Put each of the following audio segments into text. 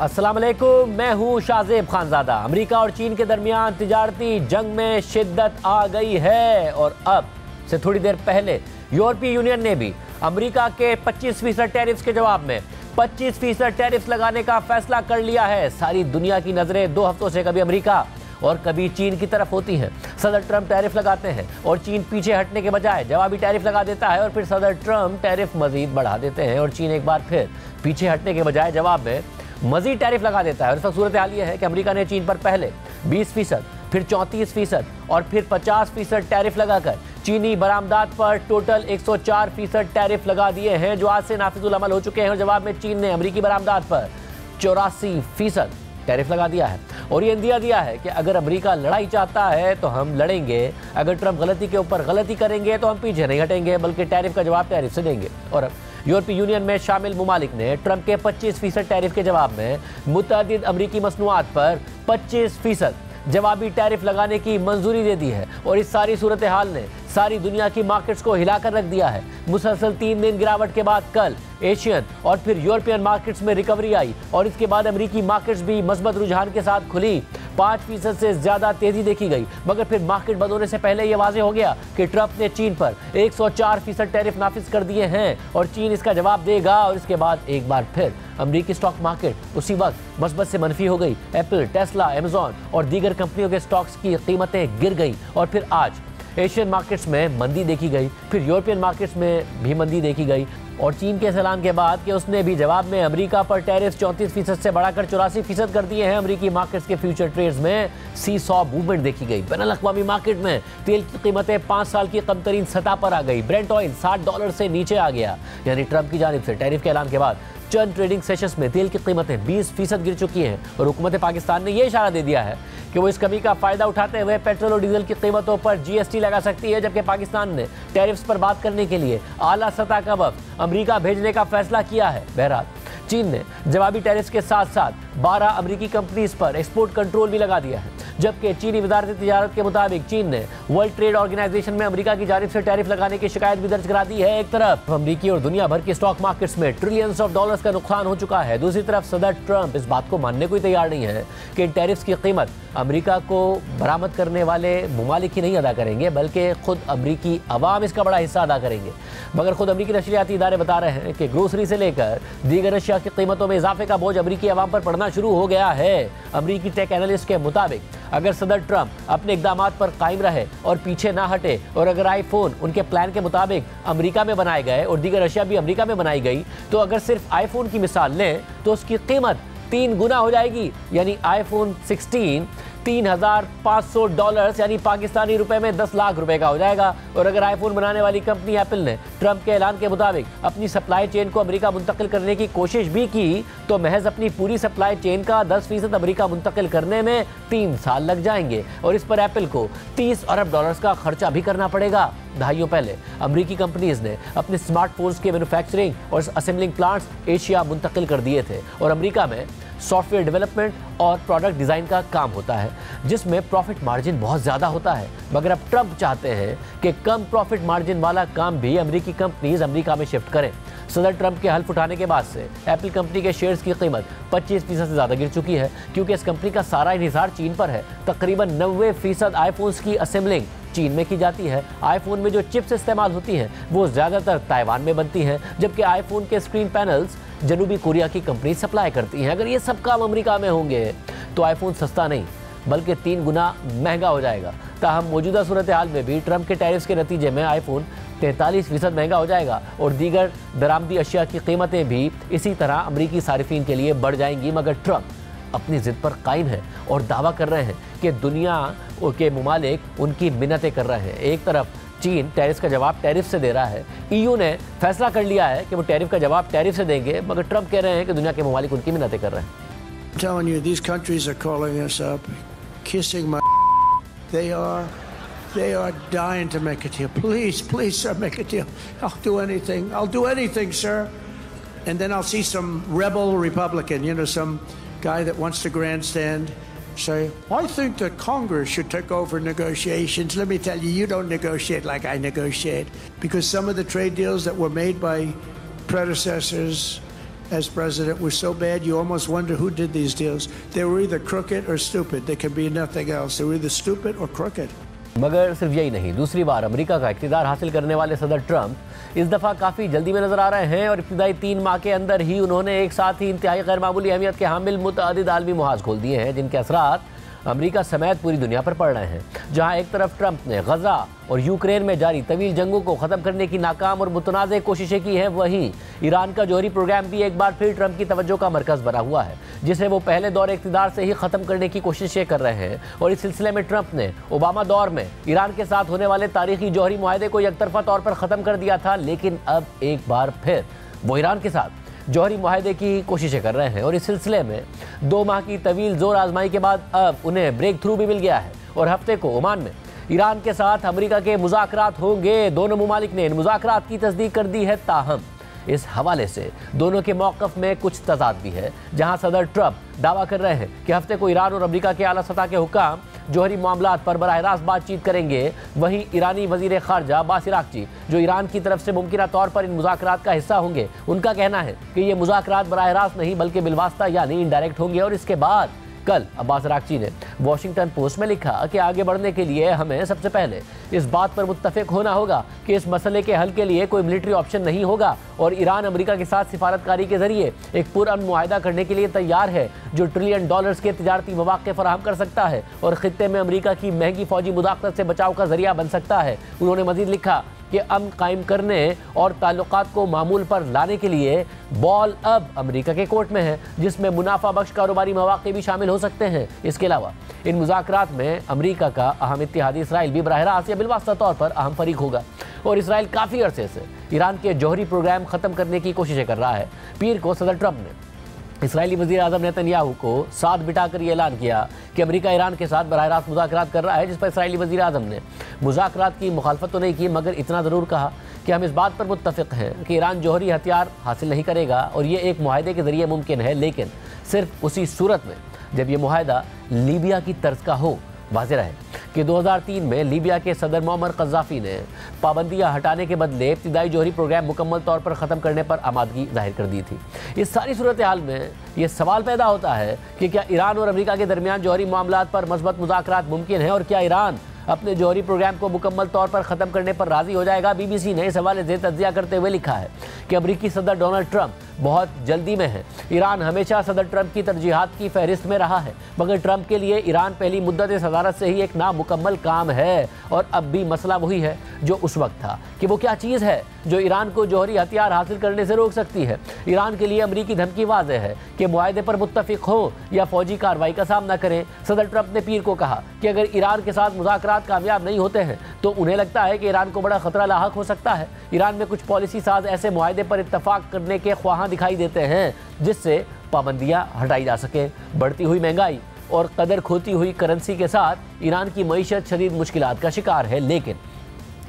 अस्सलाम वालेकुम, मैं हूं शाहजेब खानजादा। अमेरिका और चीन के दरमियान तिजारती जंग में शिद्दत आ गई है और अब से थोड़ी देर पहले यूरोपीय यूनियन ने भी अमेरिका के 25% टैरिफ्स के जवाब में 25% टैरिफ्स लगाने का फैसला कर लिया है। सारी दुनिया की नजरें 2 हफ्तों से कभी अमेरिका और कभी चीन की तरफ होती हैं। सदर ट्रंप टैरिफ लगाते हैं और चीन पीछे हटने के बजाय जवाबी टैरिफ लगा देता है और फिर सदर ट्रंप टैरिफ मजीद बढ़ा देते हैं और चीन एक बार फिर पीछे हटने के बजाय जवाब में मजीद टैरिफ लगा देता है। और इस वक्त सूरत हाल ये है कि अमेरिका ने चीन पर पहले 20%, फिर 34% और फिर 50% टैरिफ लगाकर चीनी बरामदात पर टोटल 104% टैरिफ लगा दिए हैं, जो आज से नाफिजुल अमल हो चुके हैं। और जवाब में चीन ने अमेरिकी बरामदात पर 84% टैरिफ लगा दिया है और ये इंदिया दिया है कि अगर अमेरिका लड़ाई चाहता है तो हम लड़ेंगे, अगर ट्रंप गलती के ऊपर गलती करेंगे तो हम पीछे नहीं हटेंगे, बल्कि टैरिफ का जवाब टैरिफ से देंगे। और अब यूरोपीय यूनियन में शामिल मुमालिक ने ट्रंप के 25% टैरिफ के जवाब में मुतअद्दिद अमरीकी मसनूआत पर 25% जवाबी टैरिफ लगाने की मंजूरी दे दी है। और इस सारी सूरत हाल ने सारी दुनिया की मार्केट्स को हिलाकर रख दिया है। मुसलसल 3 दिन गिरावट के बाद कल एशियन और फिर यूरोपियन मार्केट्स में रिकवरी आई और इसके बाद अमेरिकी मार्केट्स भी मजबूत रुझान के साथ खुली। 5% से ज्यादा तेजी देखी गई, मगर फिर मार्केट बंद होने से पहले यह वाज़ेह हो गया कि ट्रंप ने चीन पर 104% टैरिफ नाफिज कर दिए हैं और चीन इसका जवाब देगा। और इसके बाद एक बार फिर अमेरिकी स्टॉक मार्केट उसी वक्त मस्बत से मनफी हो गई। एप्पल, टेस्ला, अमेज़न और दीगर कंपनियों के स्टॉक्स की कीमतें गिर गई और फिर आज एशियन मार्केट्स में मंदी देखी गई, फिर यूरोपियन मार्केट्स में भी मंदी देखी गई। और चीन के ऐलान के बाद कि उसने भी जवाब में अमेरिका पर टैरिफ 34% से बढ़ाकर 84% कर दिए हैं, अमेरिकी मार्केट्स के फ्यूचर ट्रेड्स में सी-सॉ मूवमेंट देखी गई। बैनुल अक़वामी मार्केट में तेल की कीमतें 5 साल की कम तरीन सतह पर आ गई। ब्रेंट ऑयल $60 से नीचे आ गया। यानी ट्रंप की जानिब से टैरिफ के ऐलान के बाद चंद ट्रेडिंग सेशंस में तेल की कीमतें 20% गिर चुकी हैं और हुकूमत पाकिस्तान ने यह इशारा दे दिया है कि वो इस कमी का फायदा उठाते हुए पेट्रोल और डीजल की कीमतों पर जीएसटी लगा सकती है। जबकि पाकिस्तान ने टैरिफ्स पर बात करने के लिए आला सतह का वफ्द अमेरिका भेजने का फैसला किया है। बहरहाल चीन ने जवाबी टैरिफ्स के साथ साथ 12 अमेरिकी कंपनीज पर एक्सपोर्ट कंट्रोल भी लगा दिया है। जबकि चीनी वजारत तिजारत के मुताबिक चीन ने वर्ल्ड ट्रेड ऑर्गेनाइजेशन में अमेरिका की जानिब से टैरिफ लगाने की शिकायत भी दर्ज करा दी है। एक तरफ अमेरिकी और दुनिया भर के स्टॉक मार्केट्स में ट्रिलियंस ऑफ डॉलर्स का नुकसान हो चुका है, दूसरी तरफ सदर ट्रंप इस बात को मानने को ही तैयार नहीं है कि इन टैरिफ्स की कीमत अमेरिका को बरामद करने वाले मुमालिक ही नहीं अदा करेंगे, बल्कि खुद अमेरिकी अवाम इसका बड़ा हिस्सा अदा करेंगे। मगर खुद अमेरिकी नशरियाती इदारे बता रहे हैं कि ग्रोसरी से लेकर दीगर अशिया की कीमतों में इजाफे का बोझ अमेरिकी अवाम पर पड़ना शुरू हो गया है। अमेरिकी टेक एनालिस्ट के मुताबिक अगर सदर ट्रंप अपने इक़दामात पर कायम रहे और पीछे ना हटे और अगर आईफोन उनके प्लान के मुताबिक अमेरिका में बनाए गए और दीगर अशिया भी अमेरिका में बनाई गई, तो अगर सिर्फ आईफोन की मिसाल लें तो उसकी कीमत 3 गुना हो जाएगी। यानी आईफोन 16 $3,500 यानी पाकिस्तानी रुपए में 10 लाख रुपए का हो जाएगा। और अगर आईफोन बनाने वाली कंपनी एप्पल ने ट्रंप के ऐलान के मुताबिक अपनी सप्लाई चेन को अमेरिका मुंतकिल करने की कोशिश भी की, तो महज अपनी पूरी सप्लाई चेन का 10% अमेरिका मुंतकिल करने में 3 साल लग जाएंगे और इस पर एप्पल को $30 अरब का खर्चा भी करना पड़ेगा। दहाइयों पहले अमेरिकी कंपनीज ने अपने स्मार्टफोन्स के मैन्युफैक्चरिंग और असेंबलिंग प्लांट्स एशिया मुंतकिल कर दिए थे और अमेरिका में सॉफ्टवेयर डेवलपमेंट और प्रोडक्ट डिज़ाइन का काम होता है, जिसमें प्रॉफिट मार्जिन बहुत ज़्यादा होता है। मगर अब ट्रंप चाहते हैं कि कम प्रॉफिट मार्जिन वाला काम भी अमेरिकी कंपनीज अमेरिका में शिफ्ट करें। सदर ट्रंप के हल्फ उठाने के बाद से एप्पल कंपनी के शेयर्स की कीमत 25% से ज़्यादा गिर चुकी है, क्योंकि इस कंपनी का सारा इन्हिसार चीन पर है। तकरीबन 90% आईफोन्स की असेंबलिंग चीन में की जाती है। आईफोन में जो चिप्स इस्तेमाल होती हैं वो ज़्यादातर ताइवान में बनती हैं, जबकि आईफोन के स्क्रीन पैनल्स जनूबी कोरिया की कंपनी सप्लाई करती हैं। अगर ये सब काम अमेरिका में होंगे तो आईफोन सस्ता नहीं बल्कि 3 गुना महंगा हो जाएगा। ताहम मौजूदा सूरत हाल में भी ट्रंप के टैरिफ्स के नतीजे में आईफोन 43% महंगा हो जाएगा और दीगर दरामदी अशिया की कीमतें भी इसी तरह अमरीकी सारिफीन के लिए बढ़ जाएंगी। मगर ट्रंप अपनी जिद पर कायम है और दावा कर रहे हैं कि दुनिया के मुमालिक उनकी मिन्नतें कर रहे हैं। एक तरफ चीन टैरिफ का जवाब टैरिफ से दे रहा है, ईयू ने फैसला कर लिया है कि वो टैरिफ का जवाब टैरिफ से देंगे, मगर ट्रंप कह रहे हैं कि दुनिया के मुमालिक उनकी मिन्नतें कर रहे हैं। Telling you, these countries are calling us up, kissing my. They are dying to make a deal. Please, please, sir, make a deal. I'll do anything. I'll do anything, sir. And then I'll see some rebel Republican, some guy that wants to grandstand, say, I think that Congress should take over negotiations. Let me tell you, you don't negotiate like I negotiate, because some of the trade deals that were made by predecessors as president were so bad you almost wonder who did these deals. They were either crooked or stupid. They could be nothing else. They were either stupid or crooked. मगर सिर्फ यही नहीं, दूसरी बार America का इक़्तिदार हासिल करने वाले सदर ट्रंप इस दफ़ा काफ़ी जल्दी में नजर आ रहे हैं और इब्तिदाई 3 माह के अंदर ही उन्होंने एक साथ ही इंतहाई गैर मामूली अहमियत के हामिल मुतअद्दिद आलमी मुहाज़ खोल दिए हैं, जिनके असरात अमेरिका समेत पूरी दुनिया पर पड़ रहे हैं। जहां एक तरफ ट्रंप ने गजा और यूक्रेन में जारी तवील जंगों को ख़त्म करने की नाकाम और मुतनाज़ कोशिशें की हैं, वहीं ईरान का जौहरी प्रोग्राम भी एक बार फिर ट्रंप की तवज्जो का मरकज़ बना हुआ है, जिसे वो पहले दौर इक़्तिदार से ही ख़त्म करने की कोशिशें कर रहे हैं। और इस सिलसिले में ट्रंप ने ओबामा दौर में ईरान के साथ होने वाले तारीखी जौहरी मुआहदे को एकतरफा तौर पर ख़त्म कर दिया था, लेकिन अब एक बार फिर वो ईरान के साथ जौहरी मुआहदे की कोशिशें कर रहे हैं। और इस सिलसिले में 2 माह की तवील जोर आजमाई के बाद अब उन्हें ब्रेक थ्रू भी मिल गया है और हफ्ते को ओमान में ईरान के साथ अमेरिका के मुज़ाकरात होंगे। दोनों मुमालिक ने इन मुज़ाकरात की तस्दीक कर दी है। ताहम इस हवाले से दोनों के मौक़िफ़ में कुछ तज़ाद भी है। जहां सदर ट्रंप दावा कर रहे हैं कि हफ्ते को ईरान और अमेरिका के आला सतह के हुक्काम जौहरी मामलात पर बराह रास्त बातचीत करेंगे, वहीं ईरानी वज़ीर ख़ारजा अब्बास अराग़ची, जो ईरान की तरफ से मुमकिना तौर पर इन मुज़ाकरात का हिस्सा होंगे, उनका कहना है कि ये मुज़ाकरात बराह रास्त नहीं बल्कि बिलवास्ता यानी इनडायरेक्ट होंगे। और इसके बाद कल अब्बास अराग़ची ने वॉशिंगटन पोस्ट में लिखा कि आगे बढ़ने के लिए हमें सबसे पहले इस बात पर मुत्तफ़िक होना होगा कि इस मसले के हल के लिए कोई मिलिट्री ऑप्शन नहीं होगा और ईरान अमेरिका के साथ सिफारतकारी के जरिए एक पुरअमन मुआहदा करने के लिए तैयार है, जो $1 ट्रिलियन के तिजारती मौक़े फराहम कर सकता है और ख़ित्ते में अमेरिका की महंगी फ़ौजी मुदाख़लत से बचाव का जरिया बन सकता है। उन्होंने मज़ीद लिखा कि अमन कायम करने और ताल्लुकात को मामूल पर लाने के लिए बॉल अब अमेरिका के कोर्ट में है, जिसमें मुनाफा बख्श कारोबारी मौक़े भी शामिल हो सकते हैं। इसके अलावा इन मुज़ाकरात में अमेरिका का अहम इत्तेहादी इसराइल भी बराह रास्त या बिलवास्ता तौर पर अहम फरीक होगा और इसराइल काफ़ी अरसे से ईरान के जौहरी प्रोग्राम ख़त्म करने की कोशिशें कर रहा है। पीर को सदर ट्रंप ने इसराइली वज़ीर आज़म नेतन्याहू को साथ बिठाकर ये ऐलान किया कि अमेरिका ईरान के साथ बराह रास्त मुज़ाकरात कर रहा है, जिस पर इसराइली वज़ीर आज़म ने मुज़ाकरात की मुखालफत तो नहीं की, मगर इतना ज़रूर कहा कि हम इस बात पर मुत्तफ़िक़ हैं कि ईरान जौहरी हथियार हासिल नहीं करेगा और ये एक मुआहदे के ज़रिए मुमकिन है, लेकिन सिर्फ उसी सूरत में जब यह मुआहदा लीबिया की तर्ज का हो। वाज़ेह रहे कि 2003 में लीबिया के सदर मोअम्मर क़ज़्ज़ाफ़ी ने पाबंदियाँ हटाने के बदले इब्तिदाई जौहरी प्रोग्राम मुकम्मल तौर पर ख़त्म करने पर आमादगी जाहिर कर दी थी। इस सारी सूरत हाल में ये सवाल पैदा होता है कि क्या ईरान और अमेरिका के दरमियान जौहरी मामलात पर मज़बूत मुज़ाकरात मुमकिन है और क्या ईरान अपने जौहरी प्रोग्राम को मुकम्मल तौर पर ख़त्म करने पर राज़ी हो जाएगा। BBC ने इस हवाले से तज्ज़िया करते हुए लिखा है कि अमरीकी सदर डोनाल्ड ट्रंप बहुत जल्दी में है। ईरान हमेशा सदर ट्रंप की तरजीहात की फहरिस्त में रहा है, मगर ट्रंप के लिए ईरान पहली मुद्दत सदारत से ही एक नामुकम्मल काम है और अब भी मसला वही है जो उस वक्त था कि वो क्या चीज़ है जो ईरान को जौहरी हथियार हासिल करने से रोक सकती है। ईरान के लिए अमरीकी धमकी वाज़ेह है कि मुआहदे पर मुत्तफ़िक़ हो या फ़ौजी कार्रवाई का सामना करें। सदर ट्रंप ने पीर को कहा कि अगर ईरान के साथ मुज़ाकरात कामयाब नहीं होते हैं तो उन्हें लगता है कि ईरान को बड़ा ख़तरा लाहक हो सकता है। ईरान में कुछ पॉलिसी साज ऐसे मुआहदे पर इत्तफ़ाक़ करने के ख्वाहां दिखाई देते हैं जिससे पाबंदियाँ हटाई जा सकें। बढ़ती हुई महंगाई और कदर खोती हुई करेंसी के साथ ईरान की मईशत शदीद मुश्किलात का शिकार है, लेकिन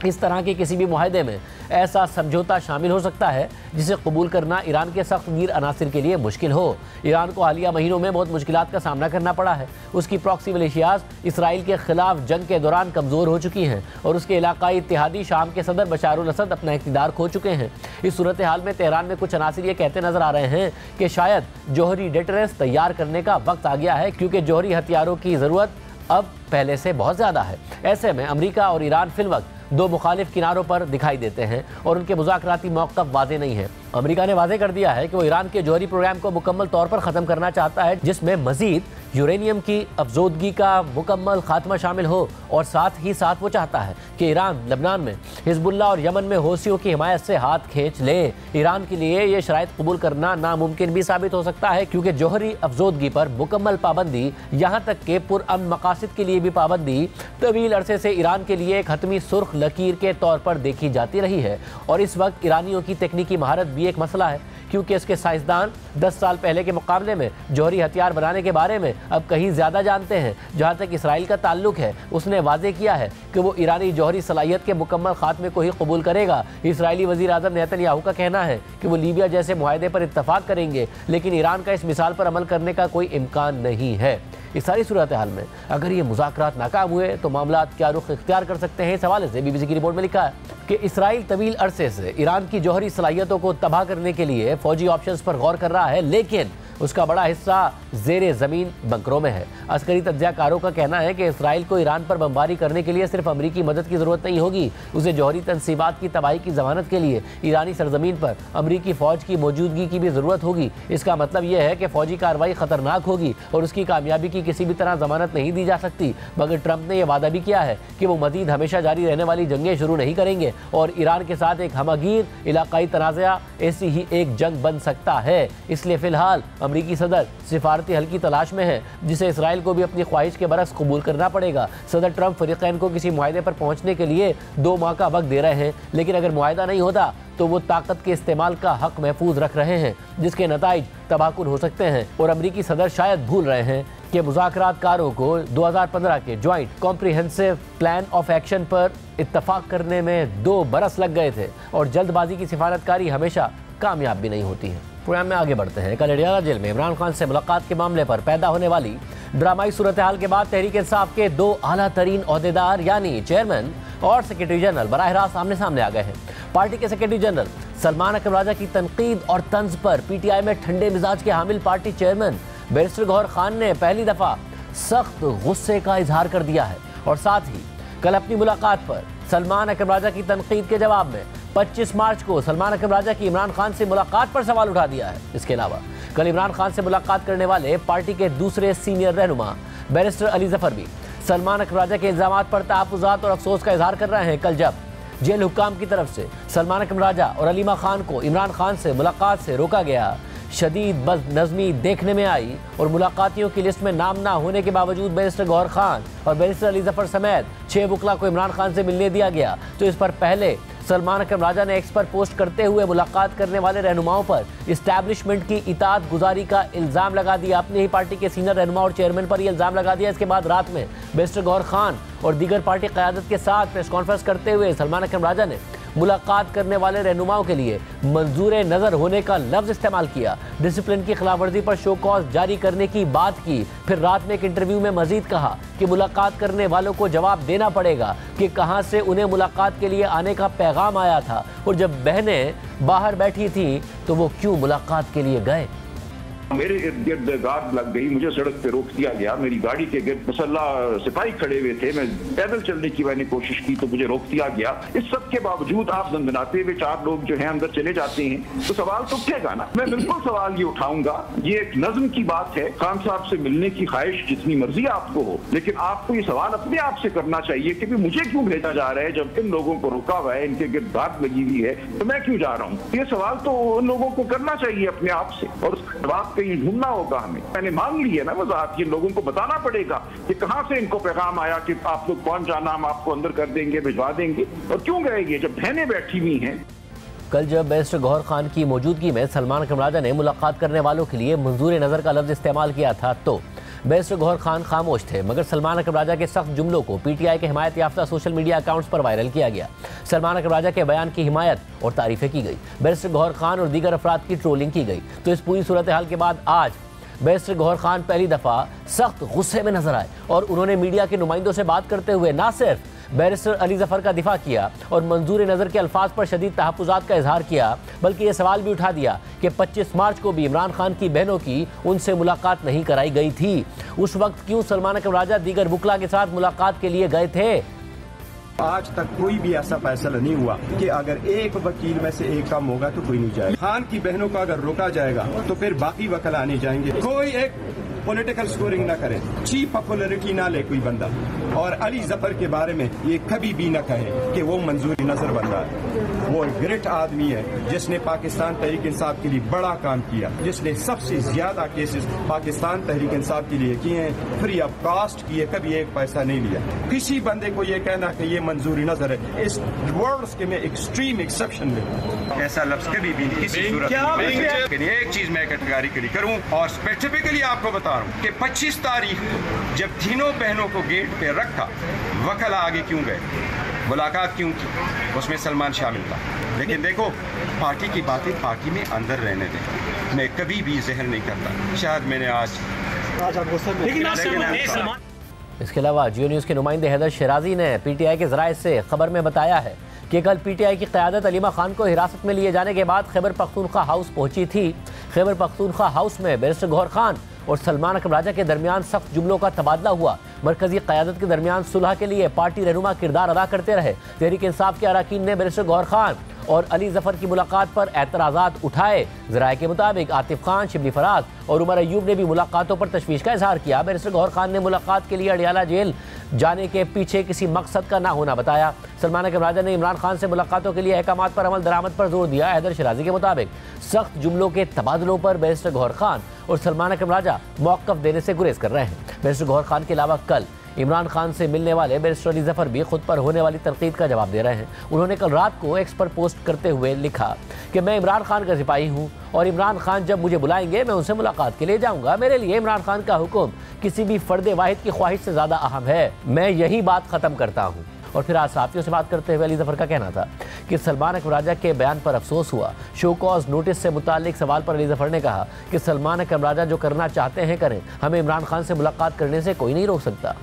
इस तरह के किसी भी मुआहदे में ऐसा समझौता शामिल हो सकता है जिसे कबूल करना ईरान के सख्त गिर अनासिर के लिए मुश्किल हो। ईरान को हालिया महीनों में बहुत मुश्किलात का सामना करना पड़ा है। उसकी प्रॉक्सी मिलिशियाज इसराइल के खिलाफ जंग के दौरान कमज़ोर हो चुकी हैं और उसके इलाकाई इत्तेहादी शाम के सदर बशार अल असद अपना इक़्तिदार खो चुके हैं। इस सूरत हाल में तेहरान में कुछ अनासिर ये कहते नजर आ रहे हैं कि शायद जौहरी डेटरेंस तैयार करने का वक्त आ गया है, क्योंकि जौहरी हथियारों की ज़रूरत अब पहले से बहुत ज़्यादा है। ऐसे में अमेरिका और ईरान फिलवक्त दो मुखालिफ किनारों पर दिखाई देते हैं और उनके मुज़ाकराती मौक़िफ़ वाज़ेह नहीं है। अमेरिका ने वाज़ेह कर दिया है कि वो ईरान के जौहरी प्रोग्राम को मुकम्मल तौर पर ख़त्म करना चाहता है, जिसमें मज़ीद यूरेनियम की अफजोदगी का मुकम्मल खात्मा शामिल हो और साथ ही साथ वो चाहता है कि ईरान लबनान में हिजबुल्लाह और यमन में हौसियों की हिमायत से हाथ खींच ले। ईरान के लिए ये शराइत कबूल करना नामुमकिन भी साबित हो सकता है, क्योंकि जौहरी अफजोदगी पर मुकम्मल पाबंदी, यहाँ तक के पुरअमन मकासद के लिए भी पाबंदी तवील अरसे से ईरान के लिए एक हतमी सुर्ख लकीर के तौर पर देखी जाती रही है। और इस वक्त ईरानियों की तकनीकी महारत भी एक मसला है, क्योंकि इसके साइंसदान 10 साल पहले के मुकाबले में जौहरी हथियार बनाने के बारे में अब कहीं ज़्यादा जानते हैं। जहाँ तक इसराइल का ताल्लुक है, उसने वाज़ेह किया है कि वो ईरानी जौहरी सलाहियत के मुकम्मल खात्मे को ही कबूल करेगा। इसराइली वज़ीर आज़म नेतन्याहू का कहना है कि वो लीबिया जैसे मुआहदे पर इत्तफ़ाक़ करेंगे, लेकिन ईरान का इस मिसाल पर अमल करने का कोई इम्कान नहीं है। इस सारी सूरत हाल में अगर ये मुज़ाकरात नाकाम हुए तो मामला क्या रुख इख्तियार कर सकते हैं, इस हवाले से BBC की रिपोर्ट में लिखा है कि इसराइल तवील अरसे से ईरान की जौहरी सलाहियतों को तबाह करने के लिए फौजी ऑप्शंस पर गौर कर रहा है, लेकिन उसका बड़ा हिस्सा ज़ेरे ज़मीन बंकरों में है। अस्करी तज्ज़ियाकारों का कहना है कि इसराइल को ईरान पर बमबारी करने के लिए सिर्फ अमरीकी मदद की ज़रूरत नहीं होगी, उसे जौहरी तनसीबात की तबाही की ज़मानत के लिए ईरानी सरजमीन पर अमरीकी फ़ौज की मौजूदगी की भी ज़रूरत होगी। इसका मतलब यह है कि फ़ौजी कार्रवाई ख़तरनाक होगी और उसकी कामयाबी की किसी भी तरह ज़मानत नहीं दी जा सकती। मगर ट्रंप ने यह वादा भी किया है कि वो मज़ीद हमेशा जारी रहने वाली जंगें शुरू नहीं करेंगे और ईरान के साथ एक हमगीर इलाकाई तनाज़ा ऐसी ही एक जंग बन सकता है। इसलिए फ़िलहाल अमरीकी सदर सिफारती हल की तलाश में है, जिसे इसराइल को भी अपनी ख्वाहिश के बरक्स कबूल करना पड़ेगा। सदर ट्रंप फरीकैन को किसी मुआहदे पर पहुंचने के लिए 2 माह का वक्त दे रहे हैं, लेकिन अगर मुआहदा नहीं होता तो वो ताकत के इस्तेमाल का हक महफूज रख रहे हैं, जिसके नताइज तबाहकुन हो सकते हैं। और अमरीकी सदर शायद भूल रहे हैं कि मुज़ाकरातकारों को 2015 के joint comprehensive plan of action पर इत्तफाक करने में 2 बरस लग गए थे और जल्दबाजी की सिफारतकारी हमेशा कामयाब भी नहीं होती है। प्रोग्राम में आगे बढ़ते हैं। कल अडियाला जेल में इमरान खान से मुलाकात के मामले पर पैदा होने वाली ड्रामाई सूरत हाल के बाद तहरीक इंसाफ के 2 आला तरीन ओहदेदार यानी चेयरमैन और सेक्रेटरी जनरल बराह रास्त आमने सामने आ गए हैं। पार्टी के सेक्रेटरी जनरल सलमान अकरम राजा की तनकीद और तंज पर पीटीआई में ठंडे मिजाज के हामिल party chairman barrister Gauhar Khan ने पहली दफा सख्त गुस्से का इजहार कर दिया है और साथ ही कल अपनी मुलाकात पर सलमान अकरम राजा की तनकीद के जवाब में 25 मार्च को सलमान अकरम राजा की इमरान खान से मुलाकात पर सवाल उठा दिया है। इसके अलावा कल इमरान खान से मुलाकात करने वाले पार्टी के दूसरे सीनियर रहनुमा बैरिस्टर अली जफर भी सलमान अकरम राजा के इल्जामात पर तहफ़्फ़ुज़ात और अफसोस का इजहार कर रहे हैं। कल जब जेल हुक्काम की तरफ से सलमान अकरम राजा और अलीमा खान को इमरान खान से मुलाकात से रोका गया, शदीद बदनज़मी देखने में आई और मुलाकातियों की लिस्ट में नाम ना होने के बावजूद बैरिस्टर गौहर खान और बैरिस्टर अली जफर समेत 6 वकला को इमरान खान से मिलने दिया गया, तो इस पर पहले सलमान अकरम राजा ने एक्स पर पोस्ट करते हुए मुलाकात करने वाले रहनुमाओं पर इस्टेब्लिशमेंट की इताअत गुजारी का इल्ज़ाम लगा दिया। अपनी ही पार्टी के सीनियर रहनुमा और चेयरमैन पर यह इल्ज़ाम लगा दिया। इसके बाद रात में बैरिस्टर गौहर खान और दीगर पार्टी क़यादत के साथ प्रेस कॉन्फ्रेंस करते हुए सलमान अकरम राजा ने मुलाकात करने वाले रहनुमाओं के लिए मंजूर नज़र होने का लफ्ज़ इस्तेमाल किया, डिसिप्लिन की खिलाफवर्जी पर शो कॉज जारी करने की बात की। फिर रात में एक इंटरव्यू में मजीद कहा कि मुलाकात करने वालों को जवाब देना पड़ेगा कि कहां से उन्हें मुलाकात के लिए आने का पैगाम आया था और जब बहनें बाहर बैठी थी तो वो क्यों मुलाकात के लिए गए। मेरे इर्द गिर्द गार्ड लग गई, मुझे सड़क पे रोक दिया गया, मेरी गाड़ी के गिर्द मुसल्ला सिपाही खड़े हुए थे, मैं पैदल चलने की मैंने कोशिश की तो मुझे रोक दिया गया। इस सब के बावजूद आप दंदनाते हुए 4 लोग जो हैं अंदर चले जाते हैं तो सवाल तो उठेगा ना। मैं बिल्कुल सवाल ये उठाऊंगा, ये एक नज्म की बात है, खान साहब से मिलने की ख्वाहिश जितनी मर्जी आपको हो, लेकिन आपको ये सवाल अपने आप से करना चाहिए कि मुझे क्यों भेजा जा रहा है जब इन लोगों को रुका हुआ है, इनके गिर्द गार्ड लगी हुई है, तो मैं क्यों जा रहा हूँ। ये सवाल तो उन लोगों को करना चाहिए अपने आप से और उसका जवाब कहीं ढूंढना होगा हमें। मैंने मांग ली है ना वजाहत, ये लोगों को बताना पड़ेगा कि कहां से इनको पैगाम आया कि आप लोग कौन जाना, हम आपको अंदर कर देंगे, भिजवा देंगे, और क्यों गए ये जब बहनें बैठी हुई हैं। कल जब बैरिस्टर गौहर खान की मौजूदगी में सलमान अकरम राजा ने मुलाकात करने वालों के लिए मंजूर नज़र का लफ्ज़ इस्तेमाल किया था तो बैरिस्टर गौहर खान खामोश थे, मगर सलमान अकरम राजा के सख्त जुमलों को पीटीआई के हिमायत याफ्ता सोशल मीडिया अकाउंट्स पर वायरल किया गया। सलमान अकरम राजा के बयान की हिमायत और तारीफें की गई, बैरिस्टर गौहर खान और दीगर अफराद की ट्रोलिंग की गई। तो इस पूरी सूरत हाल के बाद आज बैरिस्टर गौहर खान पहली दफ़ा सख्त गुस्से में नजर आए और उन्होंने मीडिया के नुमाइंदों से बात करते हुए ना सिर्फ बैरिस्टर अली जफर का दिफा किया और मंजूर नज़र के अल्फाज पर शदीद तहफ़्फ़ुज़ात का इजहार किया, बल्कि ये सवाल भी उठा दिया कि 25 मार्च को भी इमरान खान की बहनों की उनसे मुलाकात नहीं कराई गई थी। उस वक्त क्यों सलमान अकरम राजा दीगर वकला के साथ मुलाकात के लिए गए थे। आज तक कोई भी ऐसा फैसला नहीं हुआ कि अगर एक वकील में से एक कम होगा तो कोई नहीं जाएगा। खान की बहनों का अगर रोका जाएगा तो फिर बाकी वकील आने जाएंगे। कोई एक पॉलिटिकल स्कोरिंग ना करे, चीप पॉपुलरिटी ना ले कोई बंदा, और अली जफर के बारे में ये कभी भी ना कहे कि वो मंजूरी नजर बंदा है। वो एक ग्रेट आदमी है जिसने पाकिस्तान तहरीक इंसाफ के लिए बड़ा काम किया, जिसने सबसे ज्यादा केसेस पाकिस्तान तहरीक इंसाफ के लिए किए हैं, फ्री ऑफ कास्ट किए, कभी एक पैसा नहीं लिया। किसी बंदे को ये कहना कि ये मंजूरी नजर है, इस वर्ड्स के में एक्सट्रीम एक्सेप्शन में ऐसा लफ्ज कभी भी किसी सूरत में। एक चीज मैं कैटेगरिकली करूं और स्पेसिफिकली आपको बता रहा हूं कि 25 तारीख जब तीनों बहनों को गेट पे रखा, वकला आगे क्यों गए, मुलाकात क्यों की, उसमें सलमान शामिल था। लेकिन देखो, पार्टी की बातें पार्टी में अंदर रहने दें, मैं कभी भी जहर नहीं करता। शायद मैंने आज इसके अलावा जियो न्यूज़ के नुमाइंदे हैदर शराजी ने पीटीआई के ज़राए से खबर में बताया है कि कल पीटीआई की क़यादत अलीमा खान को हिरासत में लिए जाने के बाद खैबर पख्तूनख्वा हाउस पहुंची थी। खैबर पख्तूनख्वा हाउस में बैरिस्टर गौहर खान और सलमान अकरम राजा के दरमियान सख्त जुमलों का तबादला हुआ। मरकजी क़यादत के दरमियान सुलह के लिए पार्टी रहनुमा किरदार अदा करते रहे। तहरीक इंसाफ के अरकान ने बैरिस्टर गौहर खान और अली जफर की मुलाकात पर एतराज़ात उठाए। ज़राए के मुताबिक आतिफ खान, शिबली फराज और उमर अयूब ने भी मुलाकातों पर तशवीश का इजहार किया। बैरिस्टर गौहर खान ने मुलाकात के लिए अडियाला जेल जाने के पीछे किसी मकसद का ना होना बताया। सलमान अकरम राजा ने इमरान खान से मुलाकातों के लिए अहकामात पर अमल दरामद पर जोर दिया। हैदर शराजी के मुताबिक सख्त जुमलों के तबादलों पर बैरिस्टर गौहर खान और सलमान अकरम राजा मौक़िफ़ देने से गुरेज कर रहे हैं। बैरिस्टर गौहर खान के अलावा कल इमरान खान से मिलने वाले बैरिस्टर अली जफर भी खुद पर होने वाली तनकीद का जवाब दे रहे हैं। उन्होंने कल रात को एक्स पर पोस्ट करते हुए लिखा कि मैं इमरान खान का सिपाही हूँ और इमरान खान जब मुझे बुलाएंगे मैं उनसे मुलाकात के लिए जाऊँगा। मेरे लिए इमरान खान का हुक्म किसी भी फर्द वाहिद की ख्वाहिश से ज़्यादा अहम है। मैं यही बात ख़त्म करता हूँ। और फिर आज सहाफ़ियों से बात करते हुए अली जफर का कहना था कि सलमान अकरम राजा के बयान पर अफसोस हुआ। शो कॉज नोटिस से मुतालिक सवाल पर अली जफर ने कहा कि सलमान अकरम राजा जो करना चाहते हैं करें, हमें इमरान खान से मुलाकात करने से कोई नहीं रोक सकता।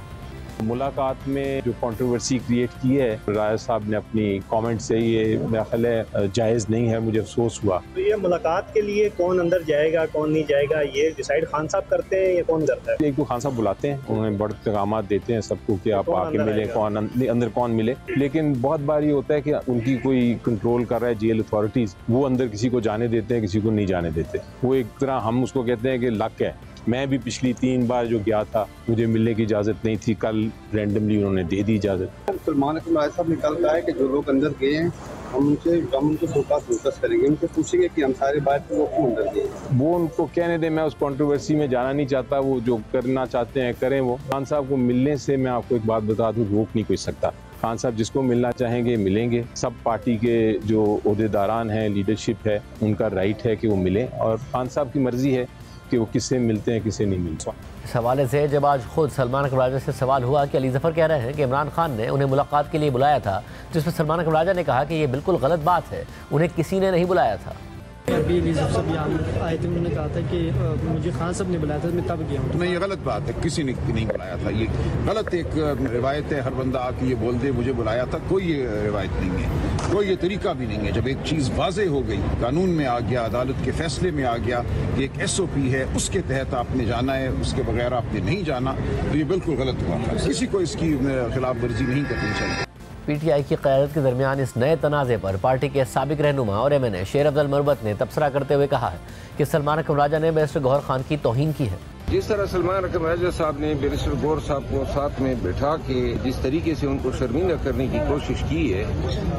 मुलाकात में जो कंट्रोवर्सी क्रिएट की है राय साहब ने अपनी कमेंट से, ये मेरा ख्याल है जायज़ नहीं है। मुझे अफसोस हुआ। तो ये मुलाकात के लिए कौन अंदर जाएगा कौन नहीं जाएगा ये डिसाइड खान साहब करते हैं या कौन करता है? एक तो खान साहब बुलाते हैं, उन्हें बड़े पैगाम देते हैं सबको कि आप आके मिले, कौन अंदर कौन मिले। लेकिन बहुत बार ये होता है कि उनकी कोई कंट्रोल कर रहा है जेल अथॉरिटीज़, वो अंदर किसी को जाने देते हैं, किसी को नहीं जाने देते। वो एक तरह हम उसको कहते हैं कि लक है। मैं भी पिछली 3 बार जो गया था मुझे मिलने की इजाज़त नहीं थी, कल रैंडमली उन्होंने दे दी इजाज़त। सलमान अकरम राजा साहब ने कल कहा है कि जो लोग अंदर गए हैं हम उनको फोकस करेंगे, उनसे पूछेंगे कि हम सारे बात वो क्यों अंदर गए। वो उनको कहने दें, मैं उस कंट्रोवर्सी में जाना नहीं चाहता। वो जो करना चाहते हैं करें। वो खान साहब को मिलने से मैं आपको एक बात बता दूँ, रोक नहीं कोई सकता। खान साहब जिसको मिलना चाहेंगे मिलेंगे। सब पार्टी के जो ओहदेदारान हैं, लीडरशिप है, उनका राइट है कि वो मिलें और खान साहब की मर्जी है कि वो किससे मिलते हैं किससे नहीं मिलते। इस हवाले से जब आज खुद सलमान अकरम राजा से सवाल हुआ कि अली जफर कह रहे हैं कि इमरान खान ने उन्हें मुलाकात के लिए बुलाया था, जिसमें सलमान अकरम राजा ने कहा कि ये बिल्कुल गलत बात है, उन्हें किसी ने नहीं बुलाया था। अभी अली जफर साहब यहाँ आए थे, उन्होंने कहा था कि मुझे खान साहब ने बुलाया था, मैं तब गया हूँ। नहीं, ये गलत बात है, किसी ने नहीं बुलाया था। ये गलत एक रिवायत है, हर बंदा आके ये बोल दे मुझे बुलाया था। कोई ये रिवायत नहीं है, कोई ये तरीका भी नहीं है। जब एक चीज़ वाज़ेह हो गई, कानून में आ गया, अदालत के फैसले में आ गया कि एक SOP है, उसके तहत आपने जाना है, उसके बगैर आपने नहीं जाना, तो ये बिल्कुल गलत हुआ था। किसी को इसकी खिलाफ वर्जी नहीं करनी चाहिए। पीटीआई की क़यादत के दरमियान इस नए तनाज़े पर पार्टी के साबिक रहनुमा और MNA शेर अब्दुल मरबत ने तबसरा करते हुए कहा है कि सलमान अकरम राजा ने बैरिस्टर गौहर खान की तौहीन की है। जिस तरह सलमान अकरम राजा साहब ने बैरिस्टर गौहर साहब को साथ में बैठा के जिस तरीके से उनको शर्मिंदा करने की कोशिश की है,